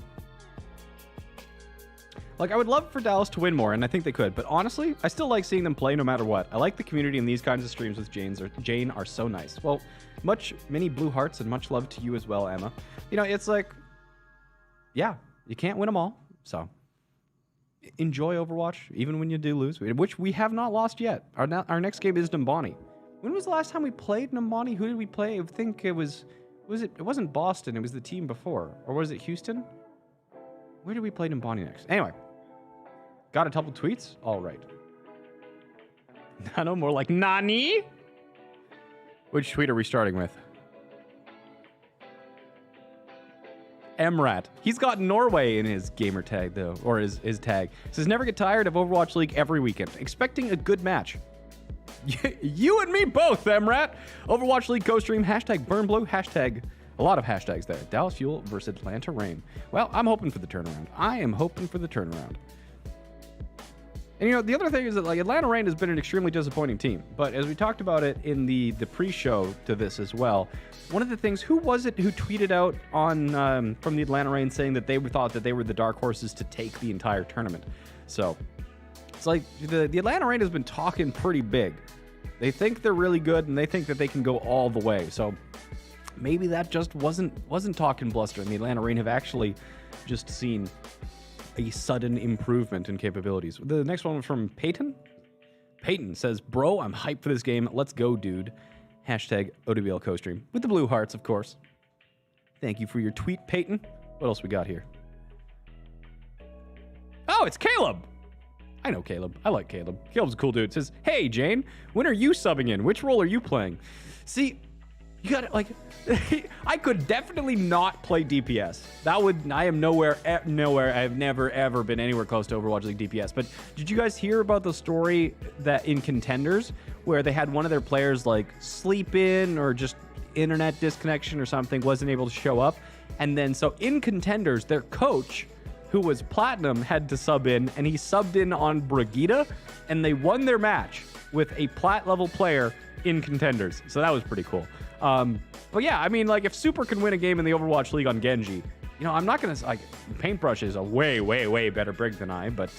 like, I would love for Dallas to win more, and I think they could, but honestly, I still like seeing them play no matter what. I like the community, and these kinds of streams with Jayne are so nice. Well, many blue hearts, and much love to you as well, Emma. You know, it's like, yeah, you can't win them all, so enjoy Overwatch, even when you do lose, which we have not lost yet. Our next game is Numbani. When was the last time we played Numbani? Who did we play? I think it was it wasn't Boston, it was the team before. Or was it Houston? Where did we play Numbani next? Anyway. Got a couple tweets? All right. Nano more like Nani? Which tweet are we starting with? Emrat. He's got Norway in his gamer tag, though, or his tag. Says, never get tired of Overwatch League every weekend. Expecting a good match. You and me both, Emrat. Overwatch League co-stream, hashtag burn blue, hashtag, a lot of hashtags there. Dallas Fuel versus Atlanta Reign. Well, I'm hoping for the turnaround. I am hoping for the turnaround. And, you know, the other thing is that, like, Atlanta Reign has been an extremely disappointing team. But as we talked about it in the pre-show to this as well, one of the things, who was it who tweeted out on from the Atlanta Reign saying that they thought that they were the dark horses to take the entire tournament? So it's like the Atlanta Reign has been talking pretty big. They think they're really good, and they think that they can go all the way. So maybe that just wasn't talking bluster, and the Atlanta Reign have actually just seen a sudden improvement in capabilities. The next one was from Peyton. Peyton says, bro, I'm hyped for this game. Let's go, dude. Hashtag OWL co-stream. With the blue hearts, of course. Thank you for your tweet, Peyton. What else we got here? Oh, it's Caleb. I know Caleb. I like Caleb. Caleb's a cool dude. Says, hey, Jayne, when are you subbing in? Which role are you playing? See, you gotta, like, I could definitely not play DPS. I am nowhere. I've never, ever been anywhere close to Overwatch League DPS. But did you guys hear about the story that in Contenders, where they had one of their players, like, sleep in or just internet disconnection or something, wasn't able to show up? And then, so in Contenders, their coach, who was Platinum, had to sub in, and he subbed in on Brigitte, and they won their match with a Plat level player in Contenders. So that was pretty cool. But yeah, I mean, like, if Super can win a game in the Overwatch League on Genji, you know, I'm not gonna, like, Paintbrush is a way, way, way better Brig than I, but,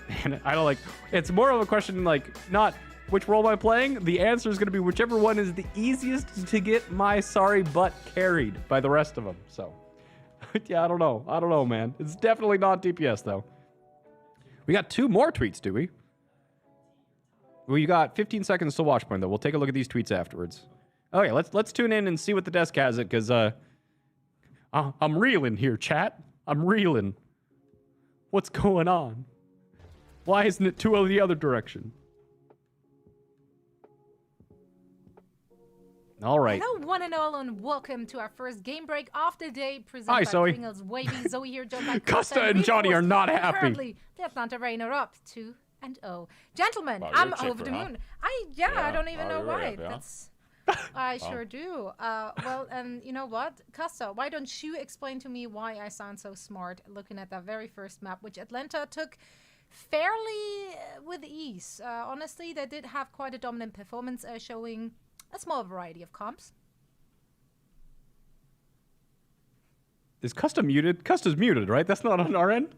man, I don't, like, it's more of a question, like, not which role am I playing? The answer is gonna be whichever one is the easiest to get my sorry butt carried by the rest of them, so. Yeah, I don't know, man. It's definitely not DPS, though. We got 2 more tweets, do we? We got 15 seconds to Watchpoint, though. We'll take a look at these tweets afterwards. Okay, let's tune in and see what the desk has it, because I'm reeling here, chat. I'm reeling. What's going on? Why isn't it too the other direction? All right. Hello, one and all, and welcome to our first game break of the day. Presented Hi, by Zoe. Pringles, Wavy, Zoe here, joined by Costa and Johnny are not happy. Currently, the Atlanta Rain are up 2-0. Gentlemen, Wow, I'm you're over the chipper, huh? moon. I don't even know you're why. happy, huh? That's I sure do. Well, and you know what, Costa, why don't you explain to me why I sound so smart looking at that very first map, which Atlanta took fairly with ease. Honestly, they did have quite a dominant performance, showing a small variety of comps. Is Custom muted? Custa's muted, right? That's not on our end?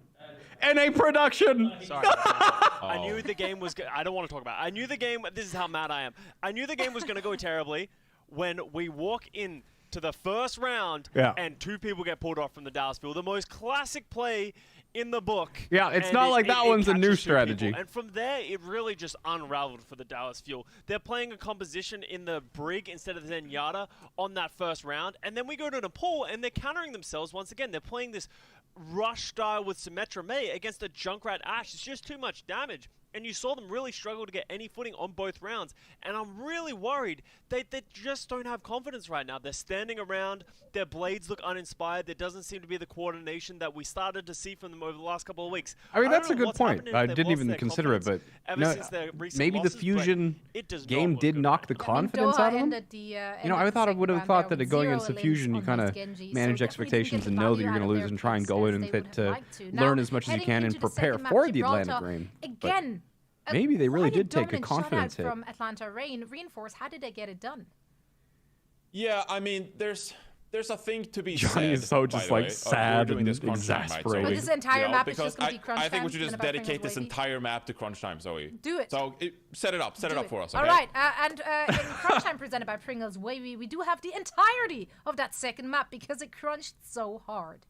NA production! Sorry. I knew the game was I don't want to talk about it. I knew the game, this is how mad I am. I knew the game was going to go terribly when we walk in to the first round and 2 people get pulled off from the Dallas field. The most classic play in the book. Yeah, it's not like that one's a new catches 2 strategy. people. And from there, it really just unraveled for the Dallas Fuel. They're playing a composition in the Brig instead of the Zenyatta on that first round. And then we go to Nepal, and they're countering themselves once again. They're playing this rush style with Symmetra May against a Junkrat Ashe. It's just too much damage. And you saw them really struggle to get any footing on both rounds. And I'm really worried they just don't have confidence right now. They're standing around. Their blades look uninspired. There doesn't seem to be the coordination that we started to see from them over the last couple of weeks. I mean, that's a don't know good what's point. happening if I they've didn't lost even their consider it, but confidence ever no, since their recent maybe the losses, but Fusion it does not game look did good knock right the now. confidence out of them. Ended the, You know, I thought I would have thought that going against the Fusion, you kind of manage expectations and know that you're going to lose and try and go in and fit to learn as much as you can and prepare for the Atlantic Rain. Again, maybe they really did take a dominant confidence shutout hit. from Atlanta Rain. Reinforce, how did they get it done? Yeah, I mean, there's a thing to be Johnny said. is so by just the like way, of sad doing and this crunch time, right, exasperated. Zoe? But this entire map is because just gonna be crunch I think we time, should just then about dedicate this Pringles Wavy. entire map to crunch time, Zoe. Do it. So set it up for us. Okay? All right, and in Crunch Time presented by Pringles Wavy, we do have the entirety of that second map because it crunched so hard.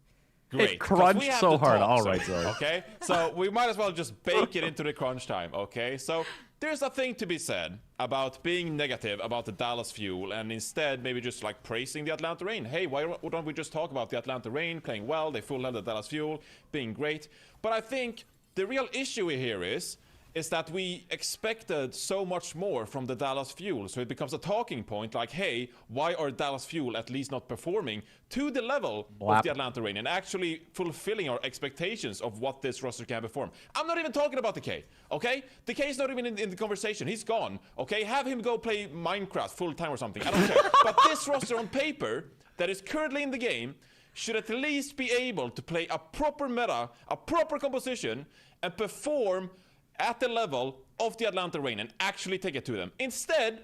Great. It crunched 'cause we have so to hard. talk, All right, Zoe, Zoe. Okay, so we might as well just bake it into the crunch time. Okay, so there's a thing to be said about being negative about the Dallas Fuel and instead maybe just like praising the Atlanta Rain. Hey, why don't we just talk about the Atlanta Rain playing well? They full held the Dallas Fuel, being great. But I think the real issue here is that we expected so much more from the Dallas Fuel. So it becomes a talking point like, hey, why are Dallas Fuel at least not performing to the level of the Atlanta Rain and actually fulfilling our expectations of what this roster can perform? I'm not even talking about the K, okay? The K is not even in the conversation. He's gone, okay? Have him go play Minecraft full time or something. I don't care. But this roster on paper that is currently in the game should at least be able to play a proper meta, a proper composition, and perform at the level of the Atlanta Rain and actually take it to them. Instead,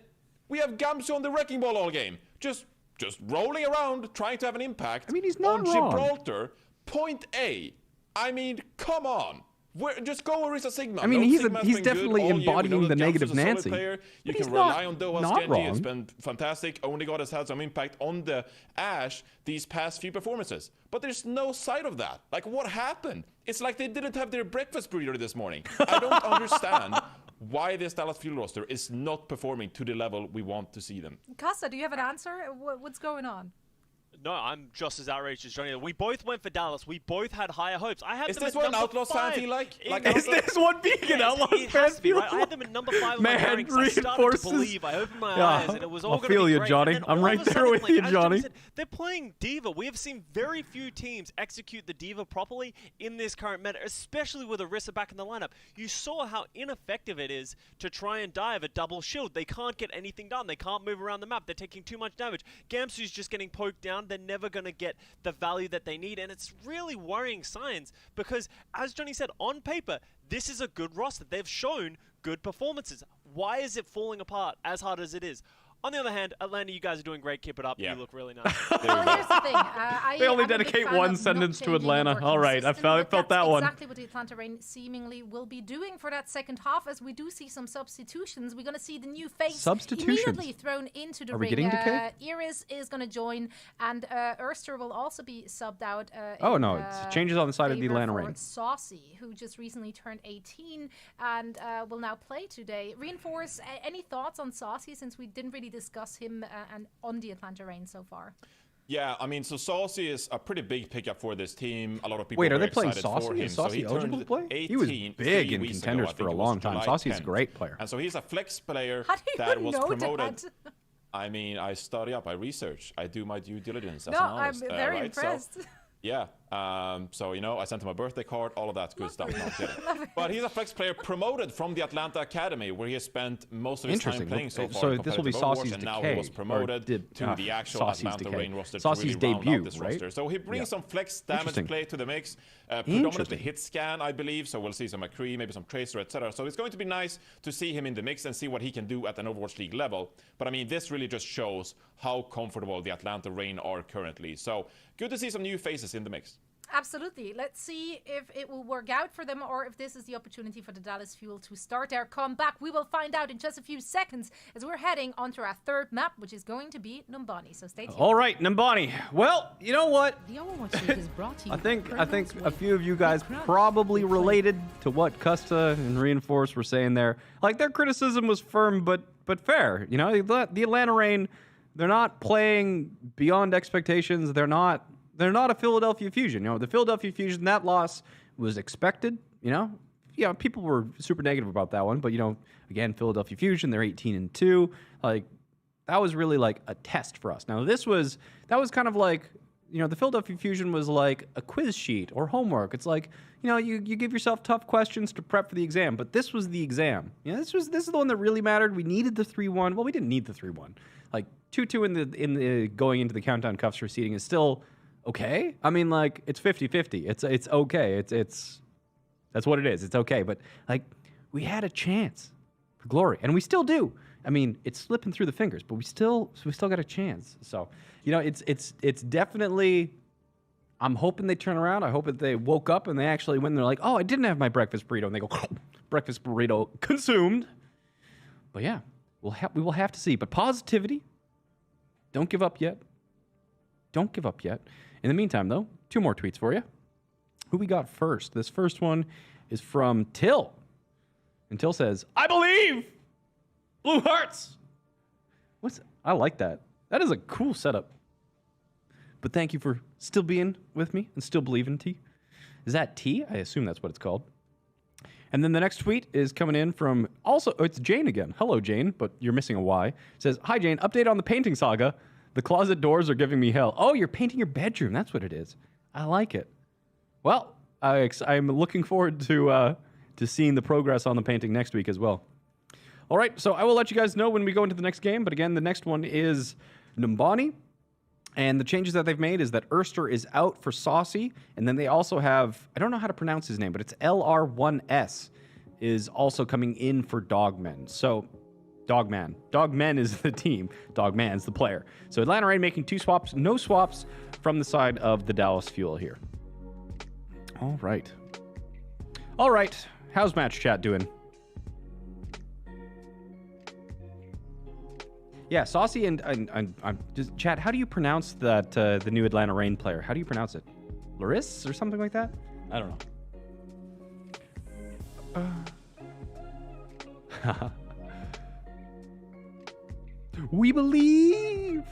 we have Gamsu on the wrecking ball all game. Just rolling around, trying to have an impact. I mean, he's not on wrong. Gibraltar, point A. I mean, come on. Just go Orisa Sigma. I mean, No, he's Sigma's he's been definitely good all year. We know embodying that the Gamsu's negative a solid Nancy. player. You But he's can rely on not Doha's Genji. wrong. It's been fantastic. Only God has had some impact on the Ashe these past few performances. But there's no sight of that. Like, what happened? It's like they didn't have their breakfast burrito this morning. I don't understand why this Dallas Fuel roster is not performing to the level we want to see them. Casa, do you have an answer? What's going on? No, I'm just as outraged as Johnny. We both went for Dallas. We both had higher hopes. I had Is them this at what an number Outlaws 5. fan feel like? Is this what being an Outlaws It fan has to be, feels right? I had them at number 5 Man, on my rankings. I started to reinforces- believe. I opened my Yeah, eyes, and it was all I going to feel be you, great. Johnny. And then I'm all right of a there sudden, with like, you, as Johnny. Said, they're playing Diva. We have seen very few teams execute the Diva properly in this current meta, especially with Orisa back in the lineup. You saw how ineffective it is to try and dive a double shield. They can't get anything done. They can't move around the map. They're taking too much damage. Gamsu's just getting poked down. They're never going to get the value that they need, and it's really worrying signs because, as Johnny said, on paper, this is a good roster. They've shown good performances. Why is it falling apart as hard as it is? On the other hand, Atlanta, you guys are doing great. Keep it up. Yeah. You look really nice. Well, here's the thing. They only I'm a big dedicate fan one of sentence not to changing the Atlanta. working All right, I system, felt but that one. That's exactly what the Atlanta Reign seemingly will be doing for that second half, as we do see some substitutions. We're going to see the new face Substitutions? immediately thrown into the Are we ring. getting decay? Iris is going to join, and Erster will also be subbed out. Oh, in, no, it's changes on the side of the favor Atlanta for Reign. Saucy, who just recently turned 18 and will now play today. Reinforce, any thoughts on Saucy, since we didn't really discuss him and on the Atlanta Reign so far? Yeah, I mean, so Saucy is a pretty big pickup for this team. A lot of people Wait, are were they playing excited Saucy? for him. Is Saucy so eligible to play? 18, He was 3 big in weeks ago, contenders I think for a it was long time. July Saucy's a 10th. great player. And so he's a flex player How do you that was know promoted. that? I mean, I study up, I research, I do my due diligence as No, an I'm analyst. very right? impressed. So, yeah. So, you know, I sent him a birthday card, all of that good stuff. No, I'm kidding. But he's a flex player promoted from the Atlanta Academy, where he has spent most of his time Interesting. playing so far. So in this will be competitive Overwatch, Saucy's and now decay, he was or promoted did- to the actual Saucy's Atlanta decay. Reign roster Saucy's to really round debut, out this right? roster. So he brings Yeah. some flex damage Interesting. play to the mix, predominantly Interesting. hit scan, I believe. So we'll see some McCree, maybe some Tracer, etc. So it's going to be nice to see him in the mix and see what he can do at an Overwatch League level. But I mean, this really just shows how comfortable the Atlanta Reign are currently. So good to see some new faces in the mix. Absolutely. Let's see if it will work out for them or if this is the opportunity for the Dallas Fuel to start their comeback. We will find out in just a few seconds as we're heading onto our third map, which is going to be Numbani. So stay tuned. All right, Numbani. Well, you know what? The Overwatch League is brought to you I think by a few of you guys probably related to what Custa and Reinforce were saying there. Like, their criticism was firm but fair. You know, the Atlanta Reign, they're not playing beyond expectations. They're not a Philadelphia Fusion. You know, the Philadelphia Fusion, that loss was expected. You know, people were super negative about that one, but you know, again, Philadelphia Fusion, they're 18-2. Like, that was really like a test for us. Now, that was kind of like, you know, the Philadelphia Fusion was like a quiz sheet or homework. It's like, you know, you give yourself tough questions to prep for the exam, but this was the exam. You know, this is the one that really mattered. We needed the 3-1. Well, we didn't need the 3-1. Like 2-2 in the going into the countdown cuffs for seeding is still okay. I mean, like, it's 50-50. It's okay. It's that's what it is. It's okay. But like, we had a chance for glory, and we still do. I mean, it's slipping through the fingers, but we still got a chance. So, you know, it's definitely. I'm hoping they turn around. I hope that they woke up and they actually went. They're like, oh, I didn't have my breakfast burrito, and they go, breakfast burrito consumed. But yeah, we will have to see. But positivity. Don't give up yet. Don't give up yet. In the meantime, though, 2 more tweets for you. Who we got first? This first one is from Till. And Till says, I believe! Blue hearts! I like that. That is a cool setup. But thank you for still being with me and still believing T. Is that T? I assume that's what it's called. And then the next tweet is coming in from it's Jayne again. Hello, Jayne, but you're missing a Y. It says, hi, Jayne. Update on the painting saga. The closet doors are giving me hell. Oh, you're painting your bedroom. That's what it is. I like it. Well, I'm looking forward to seeing the progress on the painting next week as well. All right, so I will let you guys know when we go into the next game. But again, the next one is Numbani. And the changes that they've made is that Erster is out for Saucy. And then they also have, I don't know how to pronounce his name, but it's LR1S is also coming in for Dogman. So Dogman. Dogman is the team. Dogman's the player. So Atlanta Reign making 2 swaps. No swaps from the side of the Dallas Fuel here. All right. All right. How's match chat doing? Yeah, Saucy and just chat. How do you pronounce that the new Atlanta Reign player? How do you pronounce it? Laris or something like that? I don't know. We believe.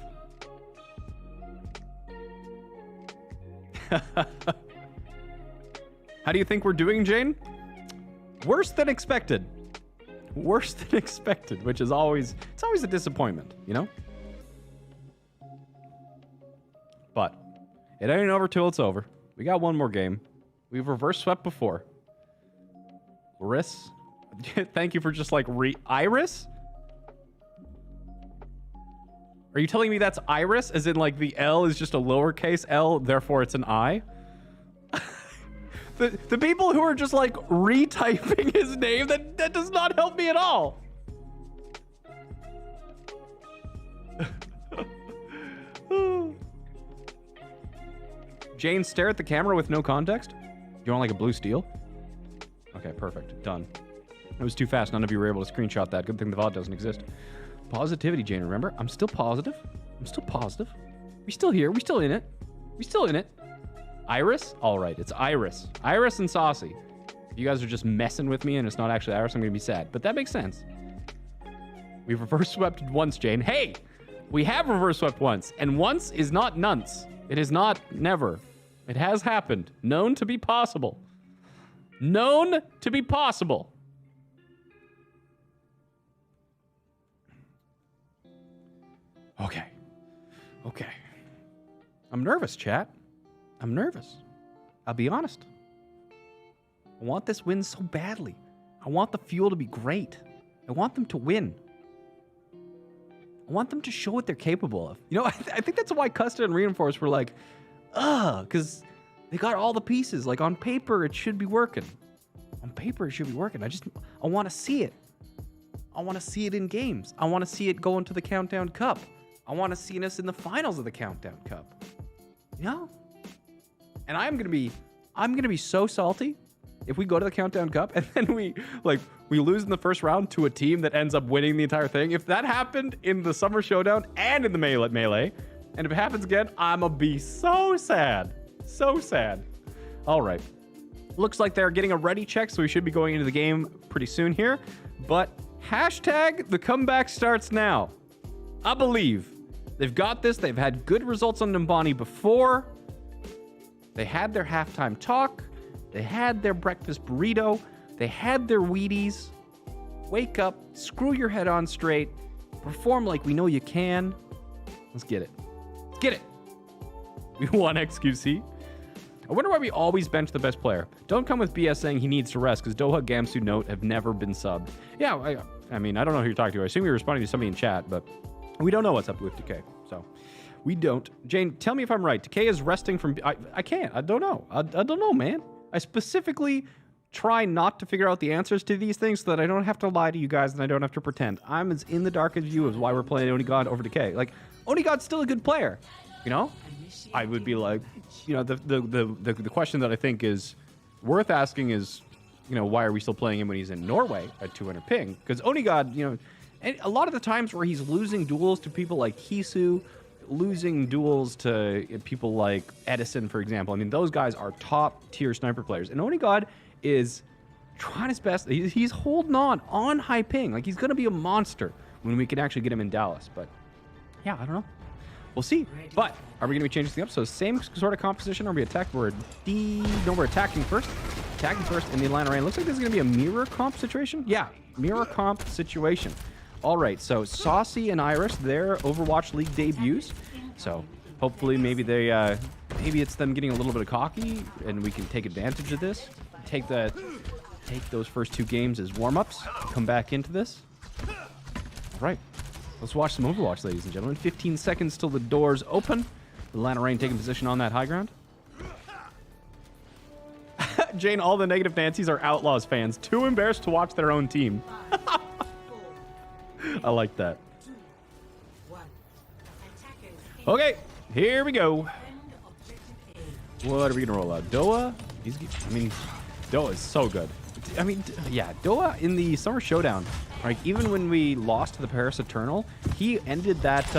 How do you think we're doing, Jayne? Worse than expected. Worse than expected, which is always, it's always a disappointment, you know? But it ain't over till it's over. We got one more game. We've reverse swept before. Iris? Thank you for just like Iris? Are you telling me that's Iris? As in like the L is just a lowercase L, therefore it's an I? The people who are just like retyping his name, that does not help me at all. Jayne, stare at the camera with no context. You want like a blue steel? Okay, perfect. Done. It was too fast. None of you were able to screenshot that. Good thing the VOD doesn't exist. Positivity, Jayne, remember? I'm still positive. I'm still positive. We still here. We still in it. We still in it. Iris? All right, it's Iris. Iris and Saucy. If you guys are just messing with me and it's not actually Iris, I'm going to be sad. But that makes sense. We've reverse swept once, Jayne. Hey! We have reverse swept once. And once is not nonce. It is not never. It has happened. Known to be possible. Known to be possible. Okay. Okay. I'm nervous, chat. I'm nervous. I'll be honest. I want this win so badly. I want the fuel to be great. I want them to win. I want them to show what they're capable of. You know, I think that's why Custa and Reinforce were like, because they got all the pieces. Like on paper, it should be working. On paper, it should be working. I want to see it. I want to see it in games. I want to see it go into the Countdown Cup. I want to see us in the finals of the Countdown Cup. You know? And I'm gonna be so salty if we go to the Countdown Cup and then we lose in the first round to a team that ends up winning the entire thing. If that happened in the Summer Showdown and in the Melee, and if it happens again, I'ma be so sad. So sad. All right. Looks like they're getting a ready check, so we should be going into the game pretty soon here. But hashtag the comeback starts now. I believe. They've got this. They've had good results on Numbani before. They had their halftime talk. They had their breakfast burrito. They had their Wheaties. Wake up, screw your head on straight, perform like we know you can. Let's get it. Let's get it. We won XQC. I wonder why we always bench the best player. Don't come with BS saying he needs to rest because Doha, Gamsu, Note have never been subbed. Yeah, I mean, I don't know who you're talking to. I assume you're responding to somebody in chat, but we don't know what's up with Decay, so we don't. Jayne, tell me if I'm right. Decay is resting from... I can't. I don't know. I don't know, man. I specifically try not to figure out the answers to these things so that I don't have to lie to you guys and I don't have to pretend. I'm as in the dark as you as why we're playing Onigod over Decay. Like, Onigod's still a good player, you know? I would be like, you know, the question that I think is worth asking is, you know, why are we still playing him when he's in Norway at 200 ping? Because Onigod, you know, and a lot of the times where he's losing duels to people like Hisu, losing duels to people like Edison, for example. I mean, those guys are top-tier sniper players. And Onigod is trying his best. He's holding on high ping. Like, he's going to be a monster when we can actually get him in Dallas. But, yeah, I don't know. We'll see. But are we going to be changing things up? So same sort of composition. Are we attacking? We're attacking first. Attacking first in the Atlanta Rain. Looks like this is going to be a mirror comp situation. Yeah, mirror comp situation. All right, so Saucy and Iris, their Overwatch League debuts. So hopefully maybe they, maybe it's them getting a little bit of cocky and we can take advantage of this. Take those first two games as warm-ups. Come back into this. All right. Let's watch some Overwatch, ladies and gentlemen. 15 seconds till the doors open. Atlanta Rain taking position on that high ground. Jayne, all the negative Nancys are Outlaws fans. Too embarrassed to watch their own team. I like that. Okay, here we go. What are we gonna roll out? Doa? Doa is so good. I mean, yeah, Doa in the Summer Showdown. Like, even when we lost to the Paris Eternal, he ended that,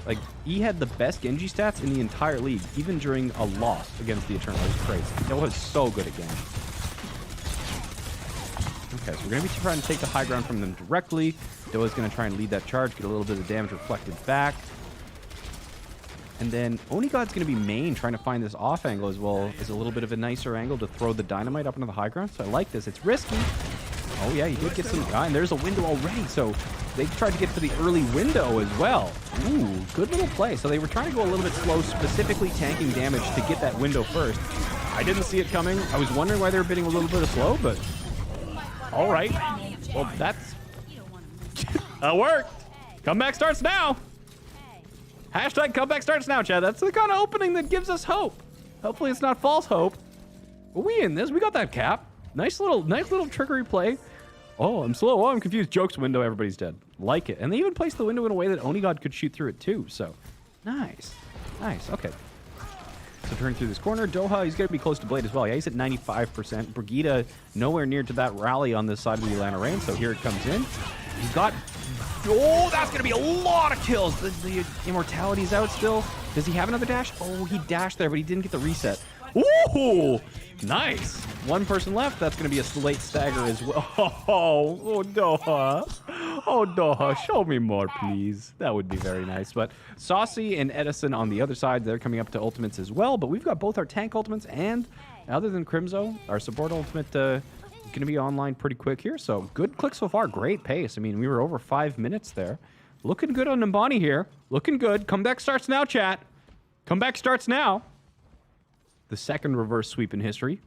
like, he had the best Genji stats in the entire league, even during a loss against the Eternal. It was crazy. Doa is so good at Genji. Okay, so we're going to be trying to take the high ground from them directly. Doa's going to try and lead that charge, get a little bit of damage reflected back. And then Onigod's going to be main, trying to find this off angle as well as a little bit of a nicer angle to throw the dynamite up into the high ground. So I like this. It's risky. Oh, yeah, he did get some... and there's a window already, so they tried to get to the early window as well. Ooh, good little play. So they were trying to go a little bit slow, specifically tanking damage to get that window first. I didn't see it coming. I was wondering why they were bidding a little bit of slow, but... All right. Well, that's... that worked. Comeback starts now. Hashtag comeback starts now, Chad. That's the kind of opening that gives us hope. Hopefully it's not false hope. But we in this. We got that cap. Nice little trickery play. Oh, I'm slow. Oh, I'm confused. Jokes window. Everybody's dead. Like it. And they even placed the window in a way that Onigod could shoot through it too. So, nice. Nice. Okay. So turn through this corner. Doha, he's going to be close to Blade as well. Yeah, he's at 95%. Brigitte nowhere near to that rally on this side of the Atlanta Rain. So here it comes in. He's got... Oh, that's going to be a lot of kills. The immortality's out still. Does he have another dash? Oh, he dashed there, but he didn't get the reset. Ooh, nice. One person left. That's going to be a late stagger as well. Oh, Doha. Oh, Doha, show me more, please. That would be very nice. But Saucy and Edison on the other side, they're coming up to ultimates as well. But we've got both our tank ultimates and, other than Crimzo, our support ultimate going to be online pretty quick here. So good click so far. Great pace. I mean, we were over 5 minutes there. Looking good on Numbani here. Looking good. Comeback starts now, chat. Comeback starts now. The second reverse sweep in history.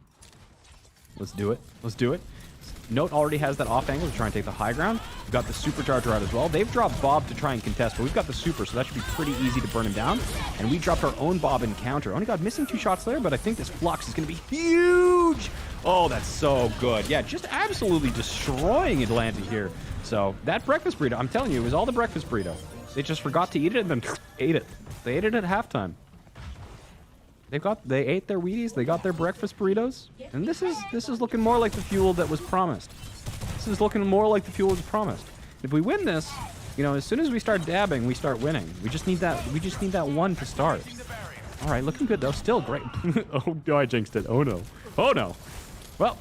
Let's do it. Let's do it. Note already has that off angle to try and take the high ground. We've got the supercharger out as well. They've dropped Bob to try and contest, but we've got the super, so that should be pretty easy to burn him down. And we dropped our own Bob in counter. Only got missing 2 shots there, but I think this flux is going to be huge. Oh, that's so good. Yeah, just absolutely destroying Atlanta here. So that breakfast burrito, I'm telling you, it was all the breakfast burrito. They just forgot to eat it and then ate it. They ate it at halftime. They ate their Wheaties, they got their breakfast burritos, and this is looking more like the fuel that was promised. This is looking more like the fuel was promised. If we win this, you know, as soon as we start dabbing, we start winning. We just need that one to start. All right, looking good though. Still great. Oh, I jinxed it. Oh no. Oh no. Well,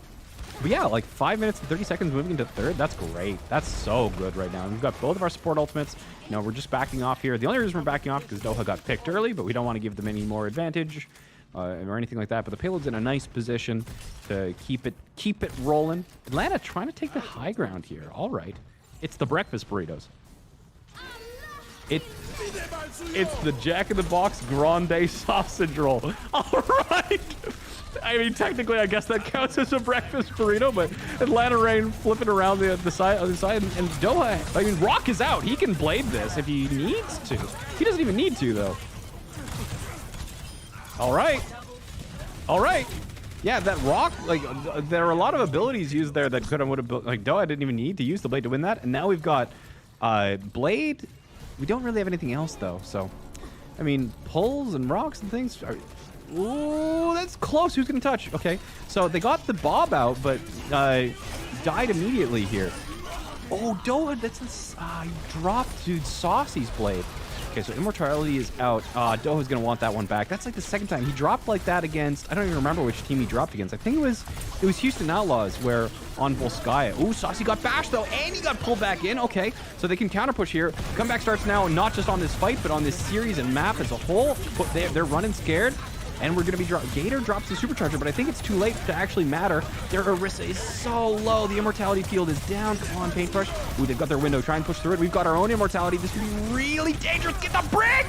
but yeah, like 5 minutes and 30 seconds moving into third. That's great. That's so good right now. And we've got both of our support ultimates. You know, we're just backing off here. The only reason we're backing off is because Doha got picked early, but we don't want to give them any more advantage or anything like that. But the payload's in a nice position to keep it rolling. Atlanta trying to take the high ground here. All right. It's the breakfast burritos. It's the Jack in the Box Grande sausage roll. All right. I mean, technically, I guess that counts as a breakfast burrito, but Atlanta Rain flipping around the side, and Doha, I mean, Rock is out. He can blade this if he needs to. He doesn't even need to, though. All right. All right. Yeah, that Rock, like, there are a lot of abilities used there that would have, like, Doha didn't even need to use the blade to win that, and now we've got blade. We don't really have anything else, though, so, I mean, pulls and rocks and things are... Ooh, that's close. Who's going to touch? Okay, so they got the Bob out, but died immediately here. Oh, Doha, he dropped to Saucy's blade. Okay, so Immortality is out. Doha's going to want that one back. That's like the second time. He dropped like that against... I don't even remember which team he dropped against. I think it was Houston Outlaws, where on Volskaya. Ooh, Saucy got bashed, though, and he got pulled back in. Okay, so they can counter push here. Comeback starts now, not just on this fight, but on this series and map as a whole. They're running scared. And we're going to be... Gator drops the supercharger, but I think it's too late to actually matter. Their Orisa is so low. The immortality field is down. Come on, Paintbrush. Ooh, they've got their window. Try and push through it. We've got our own immortality. This could be really dangerous. Get the brig!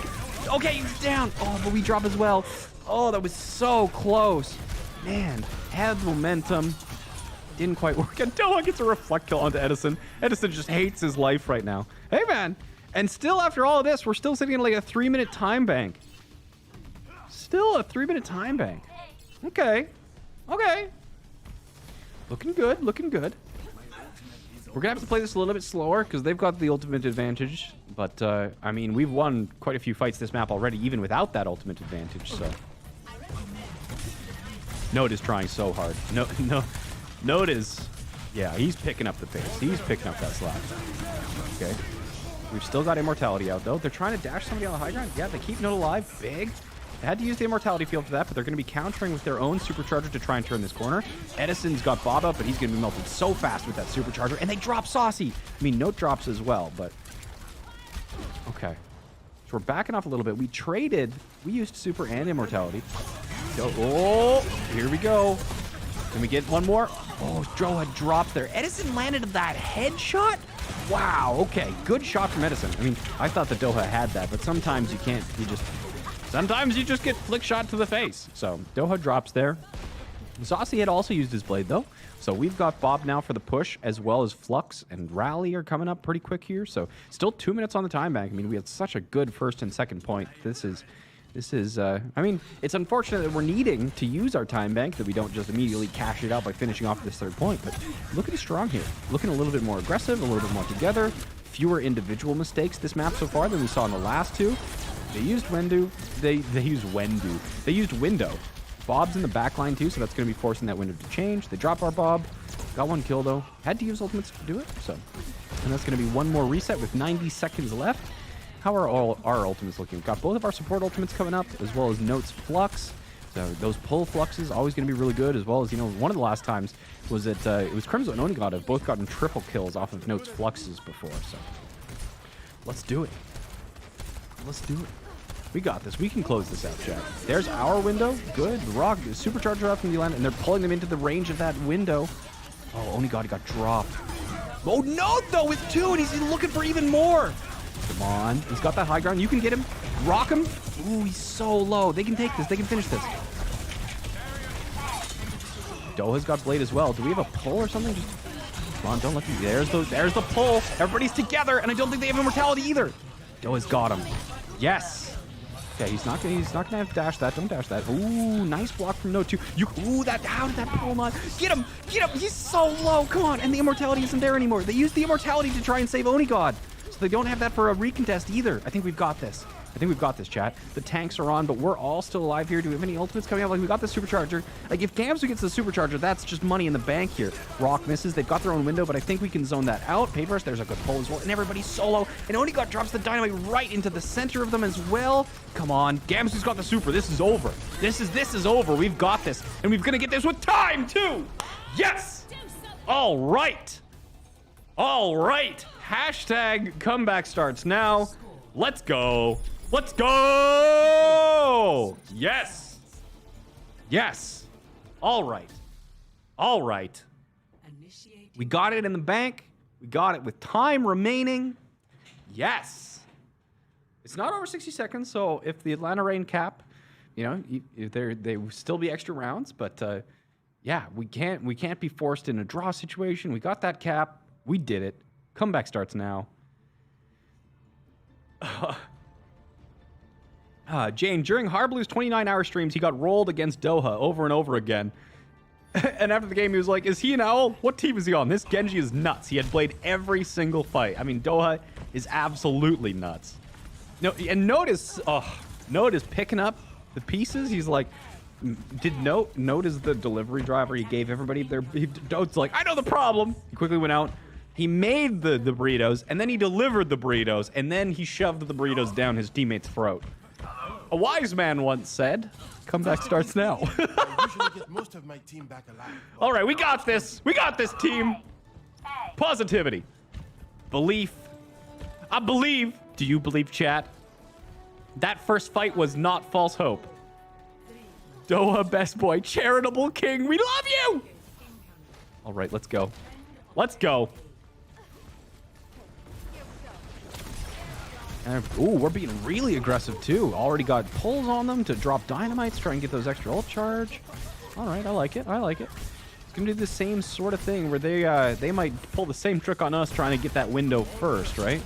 Okay, he's down. Oh, but we drop as well. Oh, that was so close. Man, had momentum. Didn't quite work. And Doha gets a reflect kill onto Edison. Edison just hates his life right now. Hey, man. And still, after all of this, we're still sitting in like a 3-minute time bank. Still a 3-minute time bank. Okay. Okay. Looking good. Looking good. We're going to have to play this a little bit slower because they've got the ultimate advantage. But, I mean, we've won quite a few fights this map already, even without that ultimate advantage, so. Note is trying so hard. Note is... Yeah, he's picking up the pace. He's picking up that slack. Okay. We've still got immortality out, though. They're trying to dash somebody on the high ground. Yeah, they keep Note alive. Big. They had to use the immortality field for that, but they're going to be countering with their own supercharger to try and turn this corner. Edison's got Bob up, but he's going to be melted so fast with that supercharger. And they drop Saucy. I mean, Note drops as well, but... Okay. So we're backing off a little bit. We traded. We used super and immortality. Oh, here we go. Can we get one more? Oh, Droha dropped there. Edison landed that headshot? Wow, okay. Good shot from Edison. I mean, I thought the Doha had that, but sometimes you can't. Sometimes you just get flick shot to the face. So Doha drops there. Saucy had also used his blade, though. So we've got Bob now for the push, as well as Flux and Rally are coming up pretty quick here. So still 2 minutes on the time bank. I mean, we had such a good first and second point. This is, I mean, it's unfortunate that we're needing to use our time bank, that we don't just immediately cash it out by finishing off this third point. But look at he's strong here. Looking a little bit more aggressive, a little bit more together. Fewer individual mistakes this map so far than we saw in the last two. They used Wendu. They used Wendu. They used Window. Bob's in the back line too, so that's going to be forcing that window to change. They drop our Bob. Got one kill though. Had to use ultimates to do it. So, and that's going to be one more reset with 90 seconds left. How are all our ultimates looking? We've got both of our support ultimates coming up, as well as Note's Flux. So those pull fluxes always going to be really good, as well as, you know, one of the last times was that it was Crimson and Onigod have both gotten triple kills off of Note's Fluxes before. So let's do it. Let's do it. We got this. We can close this out, chat. There's our window. Good. The Rock supercharger out from the land, and they're pulling them into the range of that window. Oh, Onigod, he got dropped. Oh, no, though, with 2, and he's looking for even more. Come on. He's got that high ground. You can get him. Rock him. Ooh, he's so low. They can take this. They can finish this. Doha's got Blade as well. Do we have a pull or something? Just come on, don't let them. There's the pull. Everybody's together, and I don't think they have immortality either. Doha's got him. Yes. Okay, he's not gonna have dash that. Don't dash that. Ooh, nice block from No 2. How did that pull not? Get him! Get him! He's so low. Come on, and the immortality isn't there anymore. They used the immortality to try and save Onigod. So they don't have that for a recontest either. I think we've got this. I think we've got this, chat. The tanks are on, but we're all still alive here. Do we have any ultimates coming up? Like, we got the supercharger. Like, if Gamsu gets the supercharger, that's just money in the bank here. Rock misses. They've got their own window, but I think we can zone that out. Papers, there's a good pull as well. And everybody's solo. And Onigod drops the dynamite right into the center of them as well. Come on. Gamsu's got the super. This is over. This is over. We've got this. And we're going to get this with time, too. Yes! All right. All right. Hashtag comeback starts now. Let's go. Let's go! Yes! Yes! All right. All right. We got it in the bank. We got it with time remaining. Yes! It's not over 60 seconds, so if the Atlanta Rain cap, you know, there will still be extra rounds, but yeah, we can't be forced in a draw situation. We got that cap. We did it. Comeback starts now. Jayne, during Harblue's 29-hour streams, he got rolled against Doha over and over again. And after the game, he was like, is he an owl? What team is he on? This Genji is nuts. He had played every single fight. I mean, Doha is absolutely nuts. No, and notice picking up the pieces. He's like, Note is the delivery driver. He gave everybody Note's like, I know the problem. He quickly went out. He made the burritos, and then he delivered the burritos, and then he shoved the burritos down his teammate's throat. A wise man once said, comeback starts now. I usually get most of my team back alive. All right, we got this. We got this, team. Positivity. Belief. I believe. Do you believe, chat? That first fight was not false hope. Doha, best boy, charitable king. We love you. All right, let's go. Let's go. Ooh, we're being really aggressive, too. Already got pulls on them to drop dynamites, try and get those extra ult charge. All right, I like it. I like it. It's going to do the same sort of thing where they might pull the same trick on us trying to get that window first, right?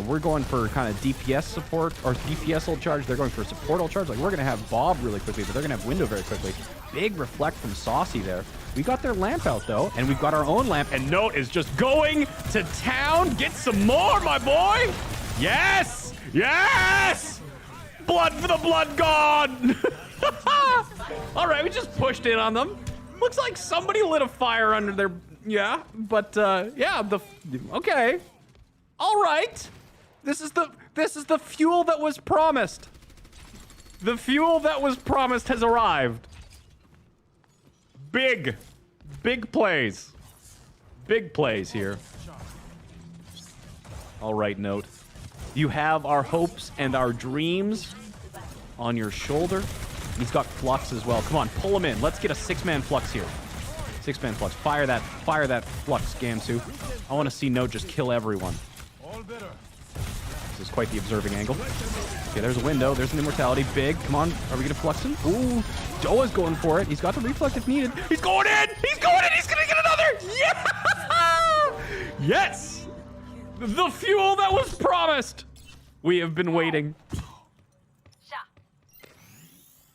We're going for kind of DPS support or DPS ult charge. They're going for support ult charge. Like, we're going to have Bob really quickly, but they're going to have window very quickly. Big reflect from Saucy there. We got their lamp out, though, and we've got our own lamp. And Note is just going to town. Get some more, my boy. Yes! Yes! Blood for the blood god! All right, we just pushed in on them. Looks like somebody lit a fire under their... Yeah, but, yeah, okay. All right. This is the fuel that was promised. The fuel that was promised has arrived. Big plays. Big plays here. All right, Note. You have our hopes and our dreams on your shoulder. He's got Flux as well. Come on, pull him in. Let's get a 6-man Flux here. 6-man Flux. Fire that Flux, Gamsu. I want to see Note just kill everyone. This is quite the observing angle. Okay, there's a window. There's an immortality. Big. Come on. Are we going to Flux him? Ooh. Doa's going for it. He's got the reflect if needed. He's going in! He's going in! He's going to get another! Yeah! Yes! The fuel that was promised! We have been waiting.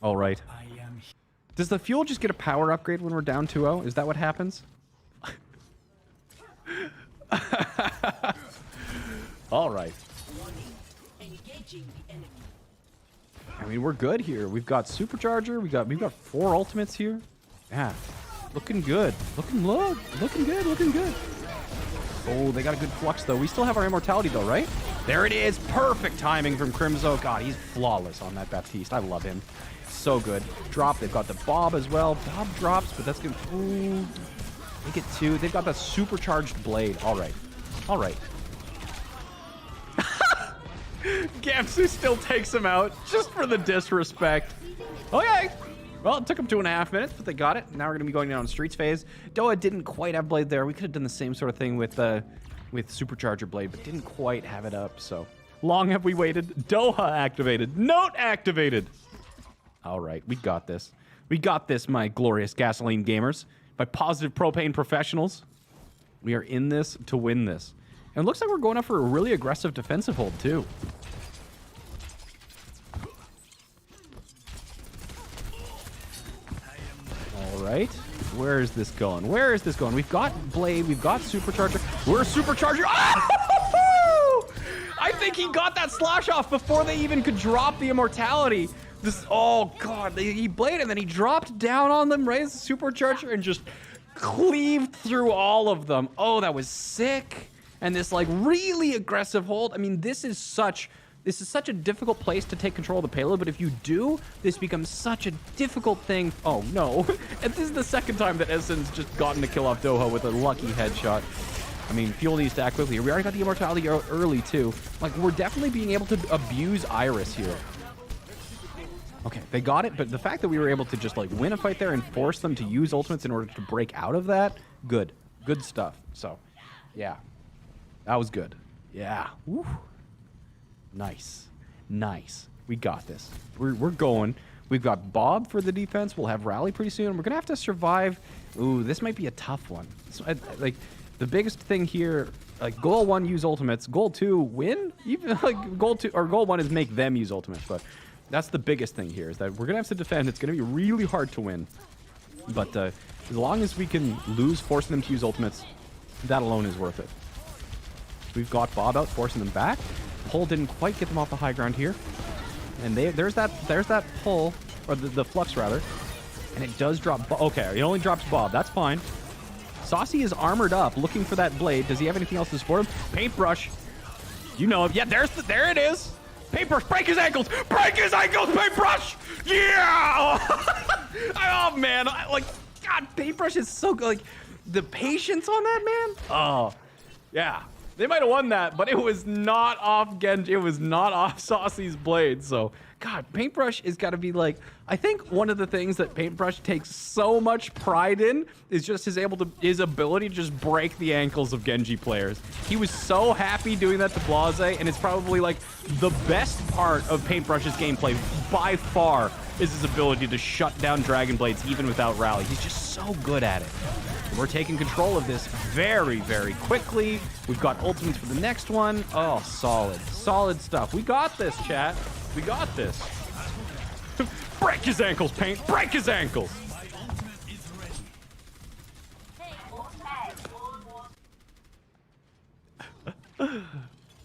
All right. Does the fuel just get a power upgrade when we're down 2-0? Is that what happens? All right. I mean, we're good here. We've got Supercharger. We've got 4 ultimates here. Yeah. Looking good. Looking good. Looking good. Oh, they got a good Flux, though. We still have our immortality, though, right? There it is. Perfect timing from Crimzo. God, he's flawless on that Baptiste. I love him. So good. Drop. They've got the Bob as well. Bob drops, but that's good. Ooh. They get 2. They've got the supercharged blade. All right. All right. Gamsu still takes him out just for the disrespect. Okay. Well, it took him 2.5 minutes, but they got it. Now we're going to be going down on Streets phase. Doa didn't quite have Blade there. We could have done the same sort of thing with Supercharger Blade, but didn't quite have it up, so. Long have we waited. Doha activated. Note activated. All right, we got this. We got this, my glorious gasoline gamers. My positive propane professionals. We are in this to win this. And it looks like we're going up for a really aggressive defensive hold, too. All right. Where is this going? Where is this going? We've got Blade. We've got Supercharger. We're a Supercharger. Oh! I think he got that slash off before they even could drop the immortality. This, oh, God. He bladed and then he dropped down on them, raised the Supercharger, and just cleaved through all of them. Oh, that was sick. And this, like, really aggressive hold. I mean, this is such a difficult place to take control of the payload, but if you do, this becomes such a difficult thing. Oh, no. And this is the second time that Essen's just gotten to kill off Doha with a lucky headshot. I mean, Fuel needs to act quickly. We already got the immortality early, too. Like, we're definitely being able to abuse Iris here. Okay, they got it, but the fact that we were able to just, like, win a fight there and force them to use ultimates in order to break out of that, good. Good stuff. So, yeah. That was good. Yeah. Woo. Nice. Nice. We got this. We're going. We've got Bob for the defense. We'll have Rally pretty soon. We're going to have to survive. Ooh, this might be a tough one. So, like, the biggest thing here, like, goal 1, use ultimates. Goal 2, win? Even, like, goal 1 is make them use ultimates. But that's the biggest thing here, is that we're going to have to defend. It's going to be really hard to win. But as long as we can lose, forcing them to use ultimates, that alone is worth it. We've got Bob out, forcing them back. Pull didn't quite get them off the high ground here. And there's that pull, or the Flux rather. And it does drop, okay, it only drops Bob, that's fine. Saucy is armored up, looking for that blade. Does he have anything else to support him? Paintbrush. You know him. Yeah, there it is. Paintbrush, break his ankles! Break his ankles, Paintbrush! Yeah! Oh, man, God, Paintbrush is so good. Like, the patience on that, man. Oh, yeah. They might have won that, but it was not off Genji. It was not off Saucy's blade. So, God, Paintbrush is got to be like, I think one of the things that Paintbrush takes so much pride in is just his ability to just break the ankles of Genji players. He was so happy doing that to Blase, and it's probably like the best part of Paintbrush's gameplay by far is his ability to shut down Dragon Blades even without Rally. He's just so good at it. We're taking control of this very, very quickly. We've got ultimates for the next one. Oh, solid. Solid stuff. We got this, chat. We got this. Break his ankles, Paint. Break his ankles.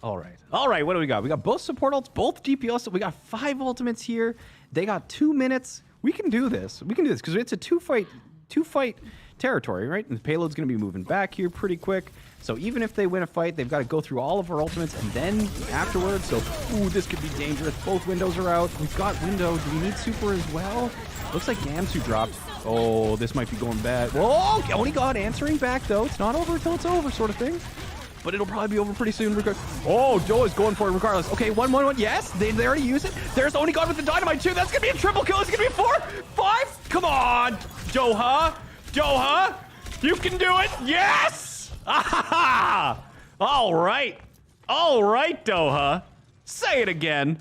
All right. All right, what do we got? We got both support ults, both DPS. We got 5 ultimates here. They got 2 minutes. We can do this. We can do this because it's a two fight territory, right? And the payload's going to be moving back here pretty quick. So even if they win a fight, they've got to go through all of our ultimates and then afterwards. So, ooh, this could be dangerous. Both windows are out. We've got window. Do we need super as well? Looks like Gamsu dropped. Oh, this might be going bad. Whoa, only got answering back, though. It's not over until it's over, sort of thing. But it'll probably be over pretty soon. Oh, Doha's going for it regardless. Okay, 1-1-1. Yes, they already used it. There's only God with the dynamite, too. That's going to be a triple kill. It's going to be 4, 5. Come on, Doha. Doha, you can do it. Yes. Ah, all right. All right, Doha. Say it again.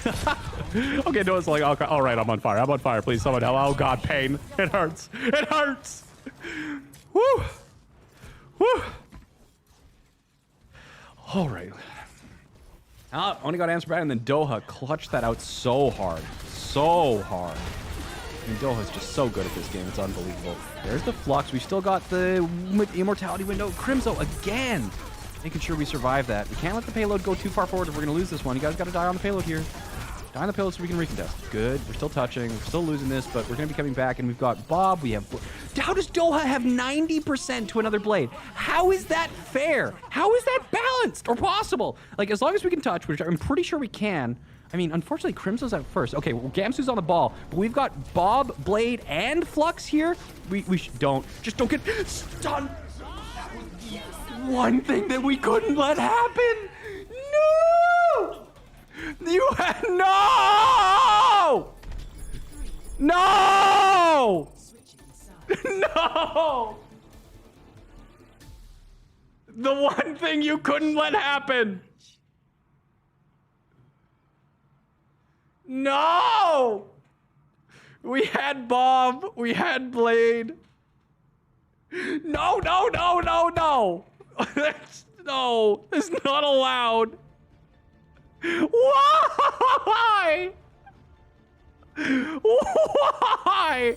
Okay, Doha's like, okay, all right, I'm on fire. I'm on fire. Please, someone help. Oh, God, pain. It hurts. It hurts. Woo. Woo. All right. Only got answer back, and then Doha clutched that out so hard. So hard. And Doha's just so good at this game. It's unbelievable. There's the Flux. We still got the immortality window. Crimzo again. Making sure we survive that. We can't let the payload go too far forward if we're going to lose this one. You guys got to die on the payload here. Die on the payload so we can recontest. Good. We're still touching. We're still losing this, but we're going to be coming back. And we've got Bob. We have... How does Doha have 90% to another blade? How is that fair? How is that balanced or possible? Like, as long as we can touch, which I'm pretty sure we can... I mean, unfortunately, Crimso's out first. Okay, well, Gamsu's on the ball, but we've got Bob, Blade, and Flux here. We just don't get stunned. That was the one thing that we couldn't let happen. No! You had no! No! No! The one thing you couldn't let happen. No! We had Bob. We had Blade. No, no, no, no, no. No, it's not allowed. Why? Why?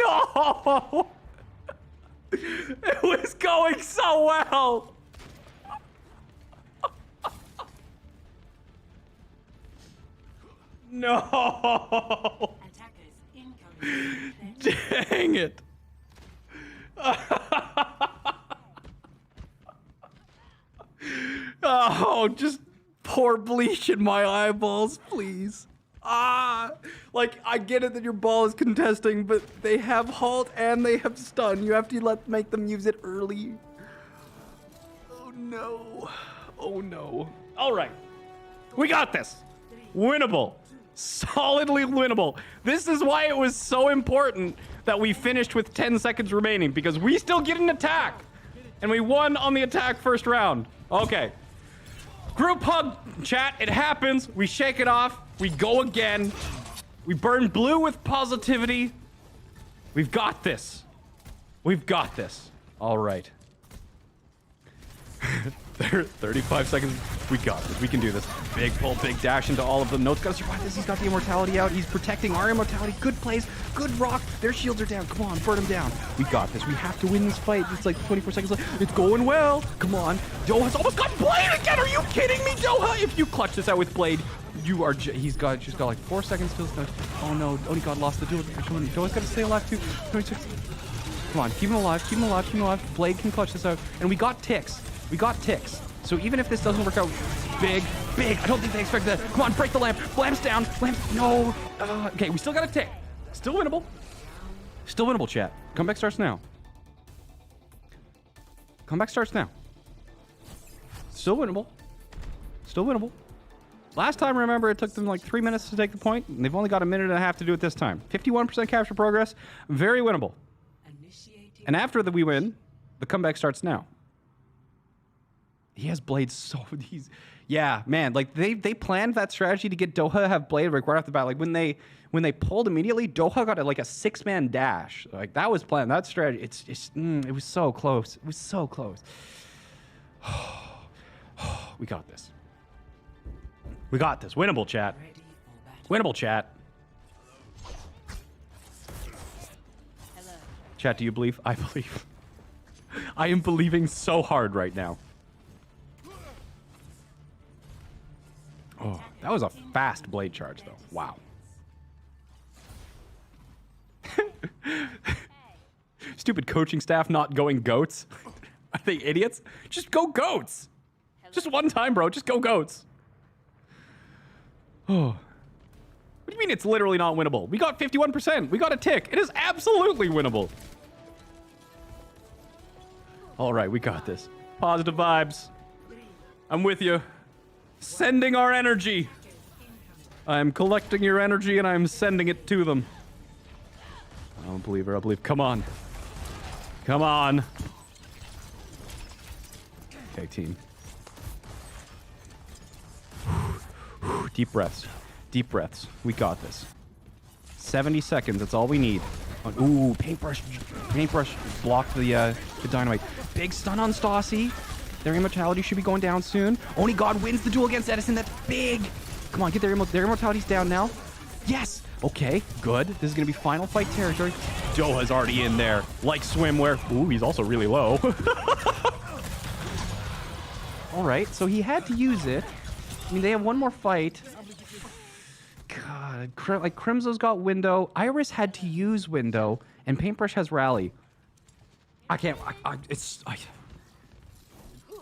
No! It was going so well. No! Dang it! Oh, just pour bleach in my eyeballs, please. Like, I get it that your ball is contesting, but they have halt and they have stun. You have to make them use it early. Oh no. Oh no. All right. We got this. Winnable. Solidly winnable. This is why it was so important that we finished with 10 seconds remaining, because we still get an attack. And we won on the attack first round. Okay. Group hug, chat. It happens. We shake it off. We go again. We burn blue with positivity. We've got this. We've got this. All right. 35 seconds. We got this. We can do this. Big pull, big dash into all of them. Note's got to survive this. He's got the immortality out. He's protecting our immortality. Good plays. Good rock. Their shields are down. Come on, burn them down. We got this. We have to win this fight. It's like 24 seconds left. It's going well. Come on. Doha's almost got Blade again. Are you kidding me, Doha? If you clutch this out with Blade, you are... He's got like 4 seconds till it's... Oh no. Only God lost the duel. Come on. Doha's got to stay alive too. 26. Come on. Keep him alive. Keep him alive. Keep him alive. Blade can clutch this out. And we got ticks. We got ticks. So even if this doesn't work out, big. I don't think they expect that. Come on, break the lamp. Lamp's down. Lamp, no. Okay, we still got a tick. Still winnable. Still winnable, chat. Comeback starts now. Comeback starts now. Still winnable. Still winnable. Last time, remember, it took them like 3 minutes to take the point, and they've only got a minute and a half to do it this time. 51% capture progress. Very winnable. And after we win, the comeback starts now. He has Blade so... Yeah, man, like, they planned that strategy to get Doha to have Blade right off the bat. Like, when they pulled immediately, Doha got like a 6-man dash. Like, that was planned. That strategy, it was so close. It was so close. We got this. We got this. Winnable, chat. Winnable, chat. Hello. Chat, do you believe? I believe. I am believing so hard right now. Oh, that was a fast blade charge, though. Wow. Stupid coaching staff not going goats. Are they idiots? Just go goats. Just one time, bro. Just go goats. Oh. What do you mean it's literally not winnable? We got 51%. We got a tick. It is absolutely winnable. All right, we got this. Positive vibes. I'm with you. Sending our energy. I'm collecting your energy and I'm sending it to them. I don't believe her. I believe. Come on. Come on. Okay, team. Deep breaths. Deep breaths. We got this. 70 seconds. That's all we need. Ooh, paintbrush. Paintbrush blocked the dynamite. Big stun on Stassi. Their immortality should be going down soon. Only God wins the duel against Edison. That's big. Come on, get their immortality's down now. Yes. Okay, good. This is going to be final fight territory. Doha's already in there. Like swimwear. Ooh, he's also really low. All right, so he had to use it. I mean, they have one more fight. God, like Crimso's got window. Iris had to use window, and Paintbrush has rally. I can't.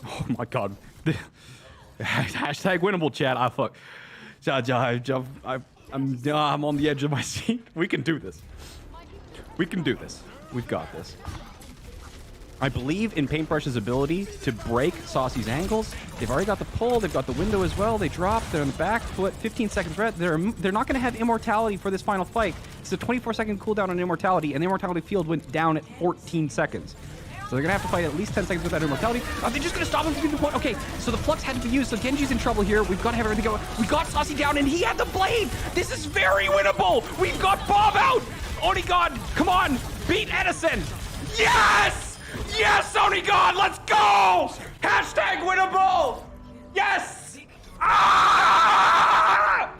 Oh my God. Hashtag winnable, chat. Fuck. I'm on the edge of my seat. We can do this. We can do this. We've got this. I believe in Paintbrush's ability to break Saucy's angles. They've already got the pull. They've got the window as well. They drop. They're in the back. 15 seconds red. They're not going to have immortality for this final fight. It's a 24-second cooldown on immortality, and the immortality field went down at 14 seconds. So they're going to have to fight at least 10 seconds without immortality. Are they just going to stop him from the point? Okay, so the flux had to be used, so Genji's in trouble here. We've got to have everything go. We got Saucy down, and he had the blade. This is very winnable. We've got Bob out. Oni God, come on. Beat Edison. Yes! Yes, Oni God, let's go! Hashtag winnable! Yes! Ah!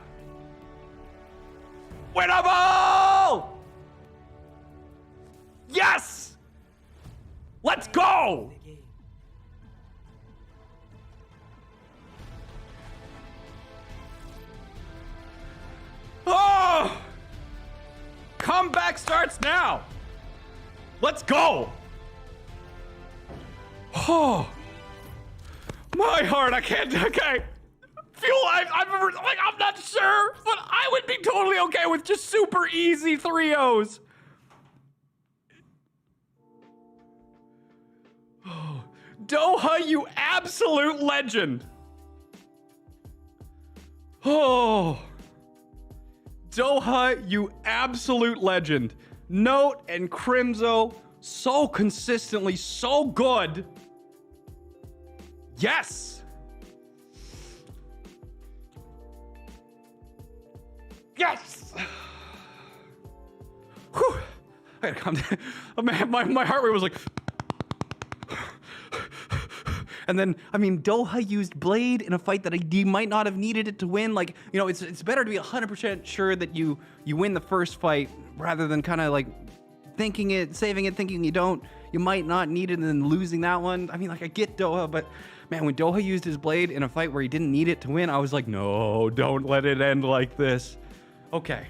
Winnable! Yes! Let's go! Oh! Comeback starts now! Let's go! Oh, my heart! I can't. Okay, I'm not sure, but I would be totally okay with just super easy 3-0s. Oh, Doha, you absolute legend. Oh, Doha, you absolute legend. Note and Crimzo, so consistently, so good. Yes! Yes! Whew. I gotta calm down. My heart rate was like... And then, I mean, Doha used Blade in a fight that he might not have needed it to win. Like, you know, it's better to be 100% sure that you win the first fight rather than kind of like saving it, thinking you might not need it and then losing that one. I mean, like, I get Doha, but man, when Doha used his blade in a fight where he didn't need it to win, I was like, no, don't let it end like this. Okay.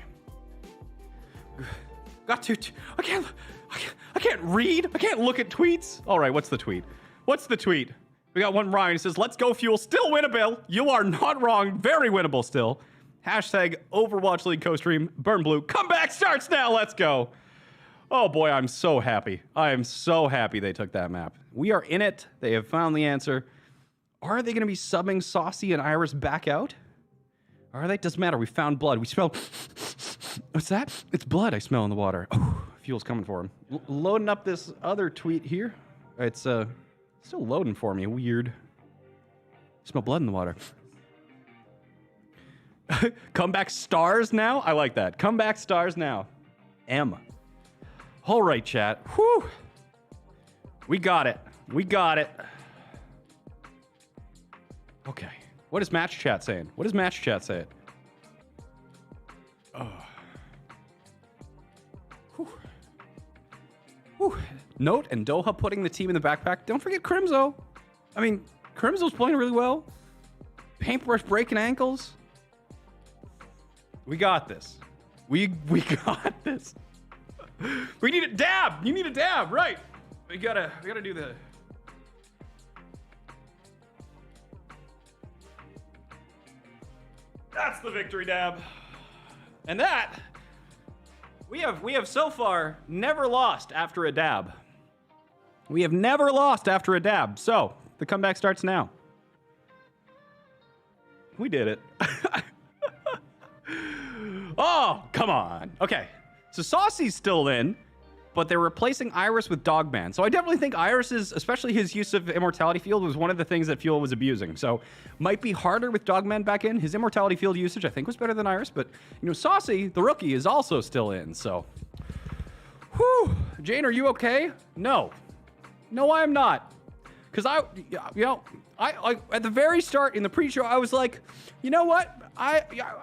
Got to. I can't read. I can't look at tweets. All right, what's the tweet? What's the tweet? We got one Ryan who says, let's go Fuel. Still winnable. You are not wrong. Very winnable still. Hashtag Overwatch League co-stream. Burn Blue. Comeback starts now. Let's go. Oh boy, I'm so happy. I am so happy they took that map. We are in it. They have found the answer. Are they going to be subbing Saucy and Iris back out? Are they? Doesn't matter. We found blood. We smell... What's that? It's blood I smell in the water. Oh, Fuel's coming for him. Loading up this other tweet here. It's still loading for me. Weird. Smell blood in the water. Comeback stars now? I like that. Comeback stars now. M. All right, chat. Whew. We got it. We got it. Okay. What is match chat saying? What does match chat say? Oh. Whew. Whew. Note and Doha putting the team in the backpack. Don't forget Crimzo. I mean, Crimzo's playing really well. Paintbrush breaking ankles. We got this. We got this. We need a dab. You need a dab, right? We gotta do the. That's the victory dab. And that we have so far never lost after a dab. We have never lost after a dab. So the comeback starts now. We did it. Oh, come on. Okay. So Saucy's still in, but they're replacing Iris with Dogman. So I definitely think Iris's, especially his use of Immortality Field, was one of the things that Fuel was abusing. So might be harder with Dogman back in. His Immortality Field usage, I think, was better than Iris. But, you know, Saucy, the rookie, is also still in. So, whew. Jayne, are you okay? No. No, I am not. Because I at the very start in the pre-show, I was like, you know what?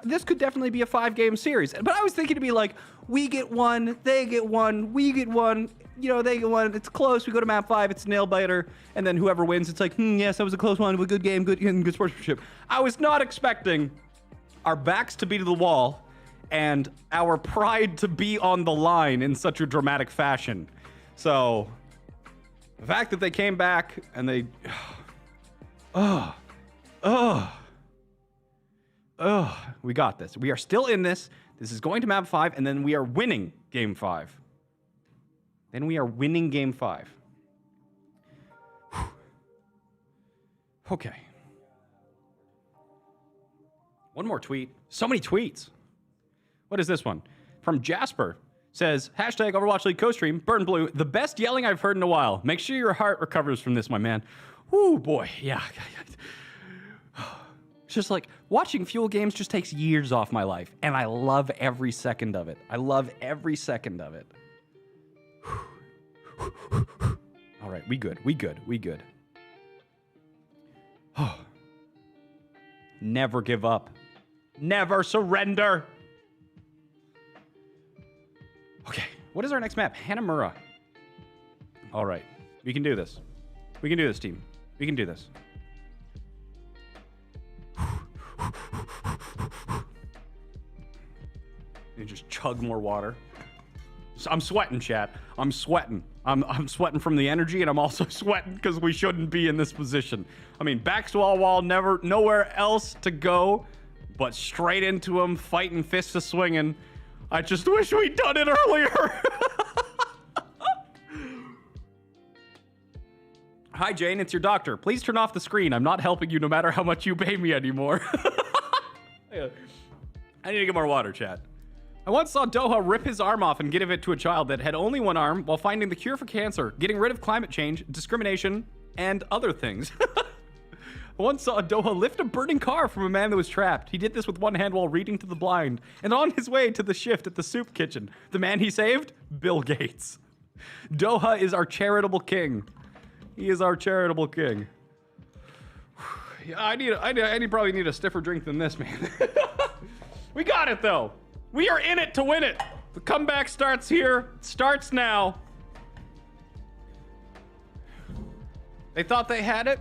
This could definitely be a 5-game series. But I was thinking to be like, we get one, they get one, we get one, you know, they get one. It's close. We go to map 5. It's nail biter, and then whoever wins, it's like, yes, that was a close one. A good game, good sportsmanship. I was not expecting our backs to be to the wall and our pride to be on the line in such a dramatic fashion. So the fact that they came back and they, we got this. We are still in this. This is going to map 5, and then we are winning game 5. Then we are winning game 5. Whew. Okay. One more tweet. So many tweets. What is this one? From Jasper. Says, hashtag Overwatch League co-stream, Burn Blue, the best yelling I've heard in a while. Make sure your heart recovers from this, my man. Woo, boy. Yeah. It's just like, watching Fuel games just takes years off my life, and I love every second of it. I love every second of it. All right, we good. Never give up. Never surrender. Okay, what is our next map? Hanamura. All right, we can do this. We can do this, team. We can do this. You just chug more water. So I'm sweating, chat. I'm sweating. I'm sweating from the energy, and I'm also sweating because we shouldn't be in this position. I mean, backs to wall, nowhere else to go, but straight into him, fighting fists a swinging. I just wish we'd done it earlier. Hi, Jayne. It's your doctor. Please turn off the screen. I'm not helping you no matter how much you pay me anymore. I need to get more water, chat. I once saw Doha rip his arm off and give it to a child that had only one arm while finding the cure for cancer, getting rid of climate change, discrimination, and other things. I once saw Doha lift a burning car from a man that was trapped. He did this with one hand while reading to the blind. And on his way to the shift at the soup kitchen, the man he saved? Bill Gates. Doha is our charitable king. He is our charitable king. I probably need a stiffer drink than this, man. We got it, though. We are in it to win it. The comeback starts here. It starts now. They thought they had it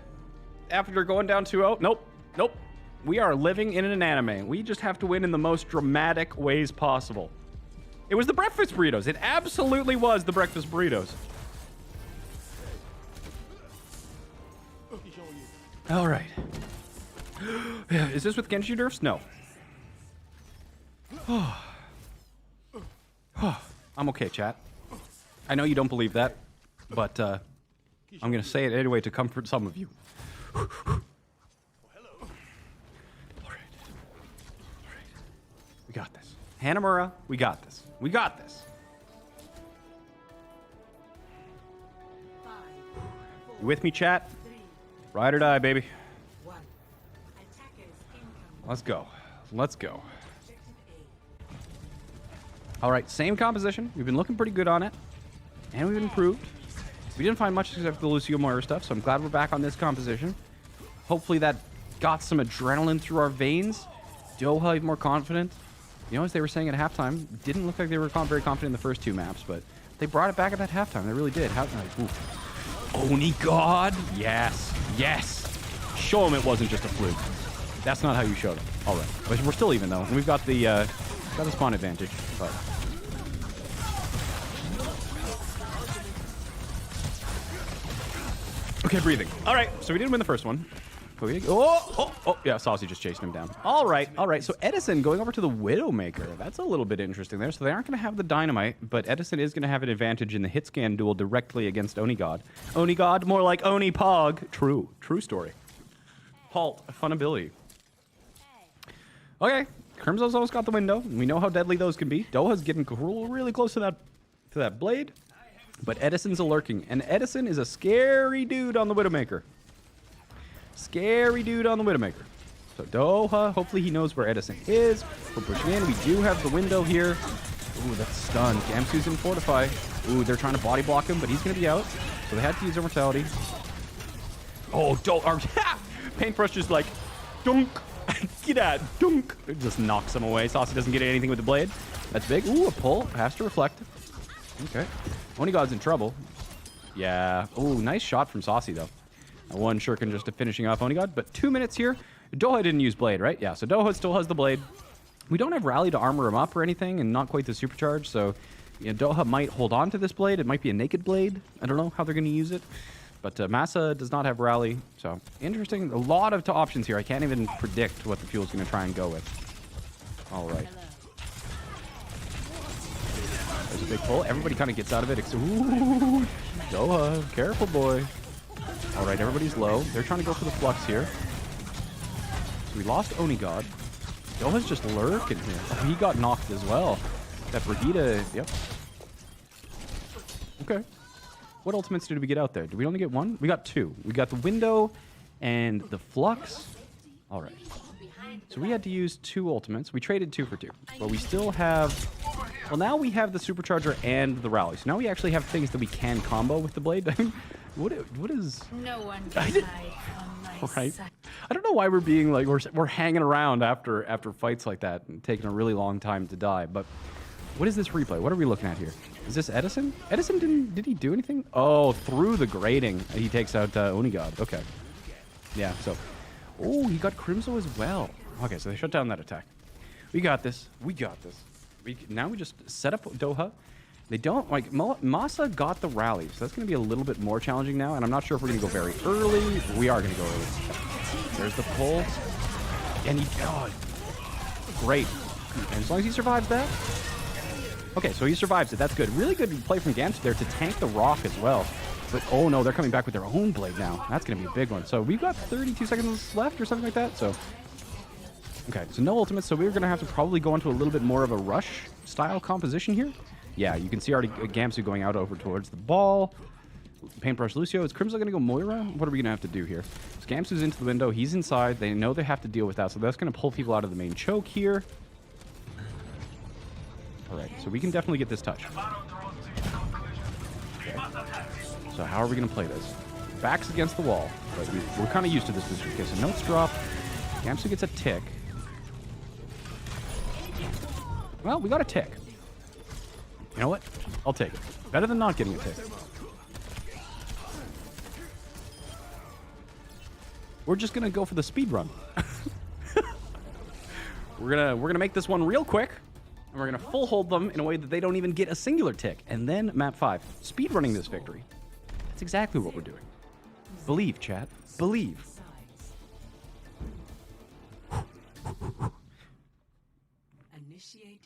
after going down 2-0. Nope. We are living in an anime. We just have to win in the most dramatic ways possible. It was the breakfast burritos. It absolutely was the breakfast burritos. All right. Is this with Genji nerfs? No. I'm okay, chat. I know you don't believe that, but I'm going to say it anyway to comfort some of you. All right. We got this. Hanamura, we got this. We got this. You with me, chat? Ride or die, baby. Let's go. Let's go. All right, same composition. We've been looking pretty good on it, and we've improved. We didn't find much except for the Lucio Moira stuff, so I'm glad we're back on this composition. Hopefully that got some adrenaline through our veins. Doha even more confident. You know, as they were saying at halftime, it didn't look like they were very confident in the first 2 maps, but they brought it back at that halftime. They really did. Oni God? Yes. Show them it wasn't just a fluke. That's not how you showed them. All right. But we're still even, though. And we've got the spawn advantage, but... Okay, breathing. All right, so we didn't win the first one. Oh, yeah, Saucy just chasing him down. All right. So Edison going over to the Widowmaker. That's a little bit interesting there. So they aren't going to have the dynamite, but Edison is going to have an advantage in the hit scan duel directly against Onigod. Onigod, more like Oni Pog. True story. Halt, fun ability. Okay, Crimso's almost got the window. We know how deadly those can be. Doha's getting really close to that blade, but Edison's a lurking, and Edison is a scary dude on the Widowmaker. Scary dude on the Widowmaker. So Doha, hopefully he knows where Edison is. We're pushing in. We do have the window here. Ooh, that's stunned. Gamsu's in Fortify. Ooh, they're trying to body block him, but he's going to be out. So they had to use Immortality. Oh, Paintbrush just like, dunk. Get out, dunk. It just knocks him away. Saucy doesn't get anything with the blade. That's big. Ooh, a pull. Has to reflect. Okay. Onigod's in trouble. Yeah. Ooh, nice shot from Saucy, though. One shuriken just finishing off Onigod, but 2 minutes here. Doha didn't use blade, right? Yeah, so Doha still has the blade. We don't have rally to armor him up or anything, and not quite the supercharge, so Doha might hold on to this blade. It might be a naked blade. I don't know how they're going to use it. But Massa does not have rally, so interesting. A lot of options here. I can't even predict what the fuel's going to try and go with. All right. There's a big pull. Everybody kind of gets out of it. Ooh, Doha, careful, boy. All right, everybody's low. They're trying to go for the flux here. So we lost Onigod. Doha's just lurking here. Oh, he got knocked as well. That Brigitte, yep. Okay. What ultimates did we get out there? Did we only get one? We got two. We got the window and the flux. All right. So we had to use 2 ultimates. We traded 2 for 2. But we still have... Well, now we have the supercharger and the rally. So now we actually have things that we can combo with the blade. What is... No one can hide from my Right. sight. I don't know why we're being like we're hanging around after fights like that and taking a really long time to die. But what is this replay? What are we looking at here? Is this Edison? Edison did he do anything? Oh, through the grating he takes out Onigod. Okay. Yeah. So, oh, he got Crimso as well. Okay, so they shut down that attack. We got this. We got this. Now we just set up Doha. They don't, like, Masa got the rally, so that's going to be a little bit more challenging now, and I'm not sure if we're going to go very early. We are going to go early. There's the pull. And great. And as long as he survives that. Okay, so he survives it. That's good. Really good play from Gamsu there to tank the rock as well. But, oh no, they're coming back with their own blade now. That's going to be a big one. So we've got 32 seconds left or something like that, so... Okay, so no ultimates, so we're going to have to probably go into a little bit more of a rush-style composition here. Yeah, you can see already Gamsu going out over towards the ball. Paintbrush Lucio. Is Crimson going to go Moira? What are we going to have to do here? So Gamsu's into the window. He's inside. They know they have to deal with that, so that's going to pull people out of the main choke here. All right, so we can definitely get this touch. Okay. So how are we going to play this? Backs against the wall, but we're kind of used to this position. Okay, so notes drop. Gamsu gets a tick. Well, we got a tick. You know what? I'll take it. Better than not getting a tick. We're just gonna go for the speed run. we're gonna make this one real quick, and we're gonna full hold them in a way that they don't even get a singular tick. And then map 5, speed running this victory. That's exactly what we're doing. Believe, chat. Believe.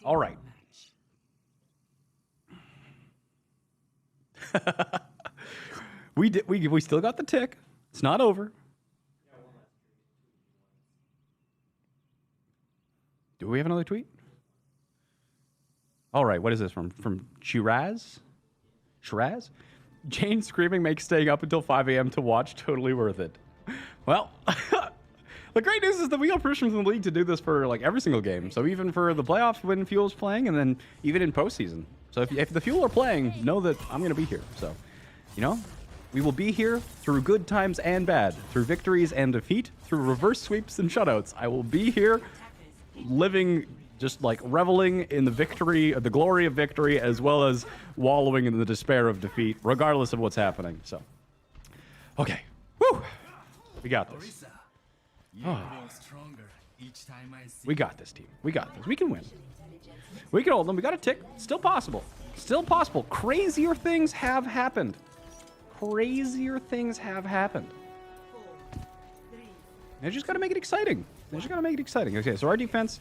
All right. We still got the tick. It's not over. Do we have another tweet? All right, what is this from Shiraz? Shiraz? Jayne screaming makes staying up until 5 a.m. to watch totally worth it. Well, the great news is that we got permission from the league to do this for like every single game. So even for the playoffs when Fuel's playing, and then even in postseason. So if the Fuel are playing, know that I'm going to be here. So, you know, we will be here through good times and bad, through victories and defeat, through reverse sweeps and shutouts. I will be here living, just like reveling in the victory, the glory of victory, as well as wallowing in the despair of defeat, regardless of what's happening. So, okay. Woo! We got this. Oh. We got this, team. We got this. We can win. We can hold them. We got a tick. Still possible. Still possible. Crazier things have happened. crazier things have happened. They just got to make it exciting. They just got to make it exciting. Okay, so our defense,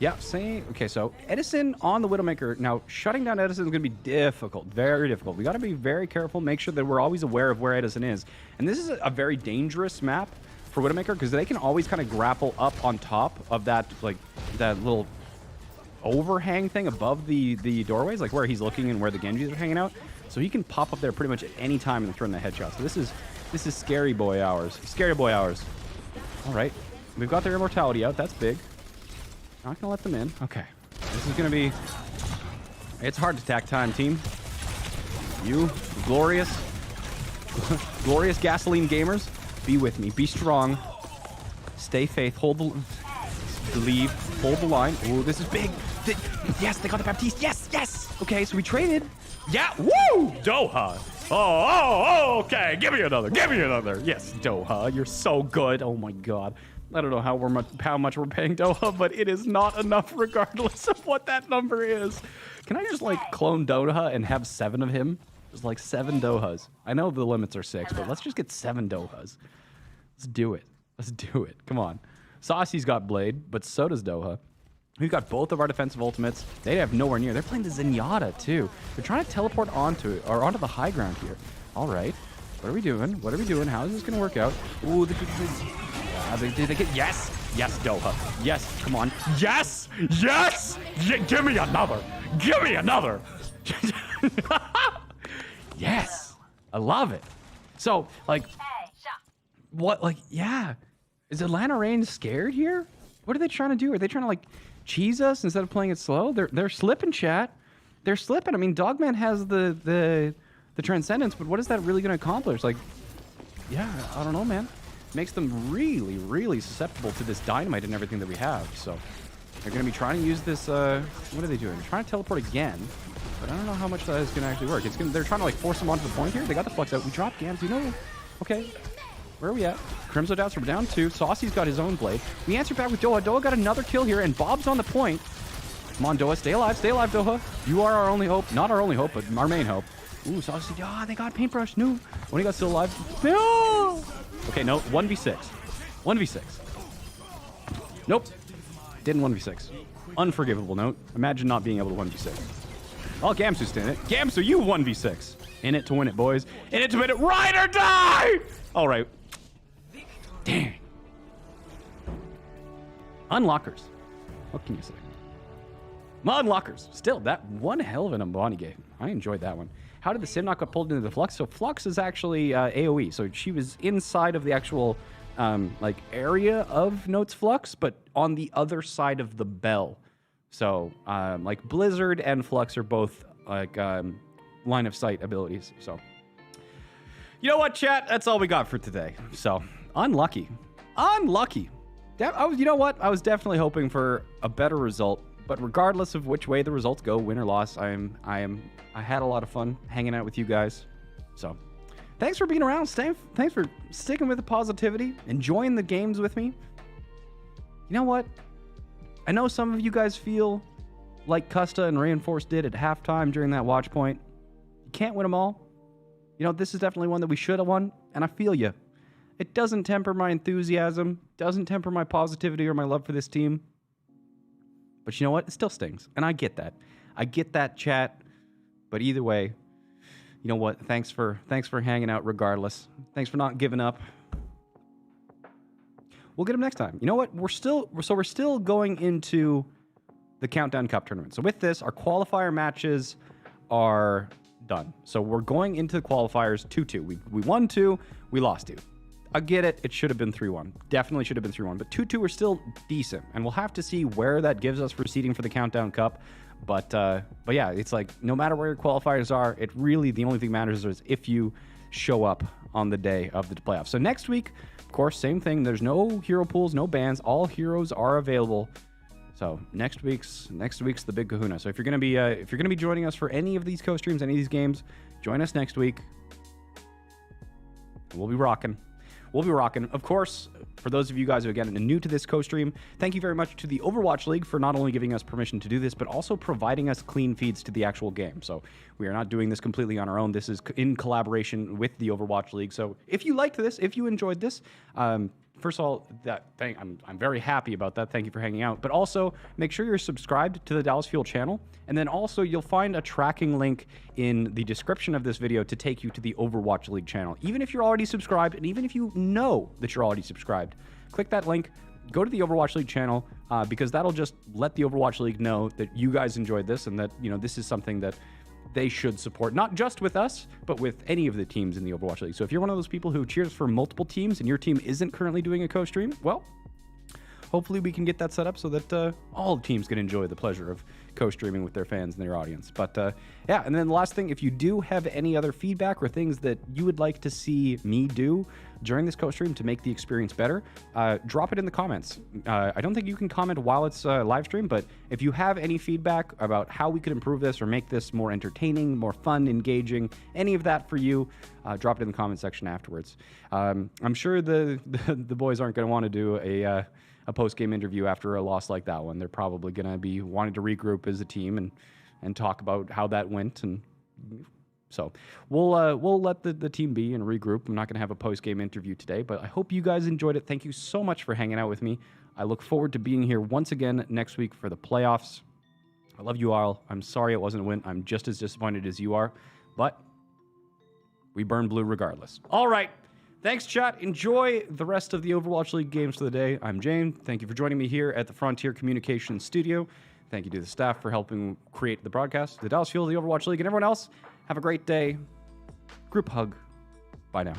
yeah, same. Okay, so Edison on the Widowmaker. Now, shutting down Edison is going to be difficult, very difficult. We got to be very careful, make sure that we're always aware of where Edison is. And this is a very dangerous map for Widowmaker because they can always kind of grapple up on top of that, like, that little overhang thing above the doorways, like where he's looking and where the Genjis are hanging out. So he can pop up there pretty much at any time and throw in the headshot. So this is scary boy hours. Scary boy hours. All right. We've got their immortality out. That's big. Not going to let them in. Okay. This is going to be... It's heart attack time, team. You glorious gasoline gamers, be with me. Be strong. Stay faith. Hold the... Believe. Hold the line. Ooh, this is big. Yes, they got the Baptiste. Yes, yes. Okay, so we traded. Yeah. Woo! Doha. Oh, okay. Give me another. Give me another. Yes, Doha. You're so good. Oh, my God. I don't know how much we're paying Doha, but it is not enough regardless of what that number is. Can I just, like, clone Doha and have 7 of him? Just, like, 7 Dohas. I know the limits are 6, but let's just get 7 Dohas. Let's do it. Let's do it. Come on. Saucy's got Blade, but so does Doha. We've got both of our defensive ultimates. They have nowhere near. They're playing the Zenyatta, too. They're trying to teleport onto the high ground here. All right. What are we doing? What are we doing? How is this going to work out? Ooh, did they get... Yes! Yes, Doha. Yes, come on. Yes! Yes! Give me another! Give me another! Yes! I love it. So, like... What, like, yeah. Is Atlanta Reign scared here? What are they trying to do? Are they trying to, like, cheese us instead of playing it slow? They're slipping, chat. They're slipping. I mean, Dogman has the Transcendence, but what is that really going to accomplish? Like, yeah, I don't know, man. Makes them really, really susceptible to this dynamite and everything that we have. So they're going to be trying to use this. What are they doing? They're trying to teleport again, but I don't know how much that is going to actually work. They're trying to, like, force them onto the point here. They got the flux out. We dropped Gams. You know, okay. Where are we at? Crimson Doubts are down 2. Saucy's got his own blade. We answer back with Doha. Doha got another kill here, and Bob's on the point. Come on, Doha. Stay alive. Stay alive, Doha. You are our only hope. Not our only hope, but our main hope. Ooh, Saucy. Ah, they got Paintbrush. No. When he got still alive. No! Okay, no. 1v6. 1v6. Nope. Didn't 1v6. Unforgivable note. Imagine not being able to 1v6. Oh, Gamsu's in it. Gamsu, you 1v6. In it to win it, boys. In it to win it. Ride or die! All right. Dang. Unlockers. What can you say? Unlockers. Still, that one hell of an Numbani game. I enjoyed that one. How did the Sim not get pulled into the Flux? So Flux is actually AoE. So she was inside of the actual like area of Note's Flux, but on the other side of the bell. So like Blizzard and Flux are both like line of sight abilities. So you know what, chat? That's all we got for today. So unlucky. You know what? I was definitely hoping for a better result. But regardless of which way the results go, win or loss, I had a lot of fun hanging out with you guys. So thanks for being around. Thanks for sticking with the positivity, enjoying the games with me. You know what? I know some of you guys feel like Custa and Reinforced did at halftime during that watch point. You can't win them all. You know, this is definitely one that we should have won, and I feel you. It doesn't temper my enthusiasm, doesn't temper my positivity or my love for this team. But you know what? It still stings. And I get that. I get that, chat. But either way, you know what? Thanks for hanging out regardless. Thanks for not giving up. We'll get them next time. You know what? We're still going into the Countdown Cup tournament. So with this, our qualifier matches are done. So we're going into the qualifiers 2-2. We won 2, we lost 2. I get it. It should have been 3-1. Definitely should have been 3-1. But 2-2 are still decent. And we'll have to see where that gives us for seeding for the Countdown Cup. But yeah, it's like no matter where your qualifiers are, it really, the only thing matters is if you show up on the day of the playoffs. So next week, of course, same thing. There's no hero pools, no bans. All heroes are available. So next week's the big kahuna. So if you're gonna be joining us for any of these co-streams, any of these games, join us next week. We'll be rocking. Of course, For those of you guys who, again, are new to this co-stream, thank you very much to the Overwatch League for not only giving us permission to do this, but also providing us clean feeds to the actual game. So we are not doing this completely on our own. This is in collaboration with the Overwatch League. So if you liked this, if you enjoyed this, first of all, I'm very happy about that. Thank you for hanging out. But also, make sure you're subscribed to the Dallas Fuel channel. And then also, you'll find a tracking link in the description of this video to take you to the Overwatch League channel. Even if you're already subscribed, and even if you know that you're already subscribed, click that link, go to the Overwatch League channel, because that'll just let the Overwatch League know that you guys enjoyed this and that, this is something that they should support, not just with us, but with any of the teams in the Overwatch League. So if you're one of those people who cheers for multiple teams and your team isn't currently doing a co-stream, well, hopefully we can get that set up so that all teams can enjoy the pleasure of co-streaming with their fans and their audience. But yeah, and then the last thing, if you do have any other feedback or things that you would like to see me do during this co-stream to make the experience better, drop it in the comments. I don't think you can comment while it's live stream, but if you have any feedback about how we could improve this or make this more entertaining, more fun, engaging, any of that for you, drop it in the comment section afterwards. I'm sure the boys aren't going to want to do a post-game interview after a loss like that one. They're probably going to be wanting to regroup as a team and talk about how that went. And so we'll let the team be and regroup. I'm not going to have a post-game interview today, but I hope you guys enjoyed it. Thank you so much for hanging out with me. I look forward to being here once again next week for the playoffs. I love you all. I'm sorry it wasn't a win. I'm just as disappointed as you are, but we burn blue regardless. All right. Thanks, chat. Enjoy the rest of the Overwatch League games for the day. I'm Jayne. Thank you for joining me here at the Frontier Communications Studio. Thank you to the staff for helping create the broadcast, the Dallas Fuel, the Overwatch League, and everyone else. Have a great day. Group hug. Bye now.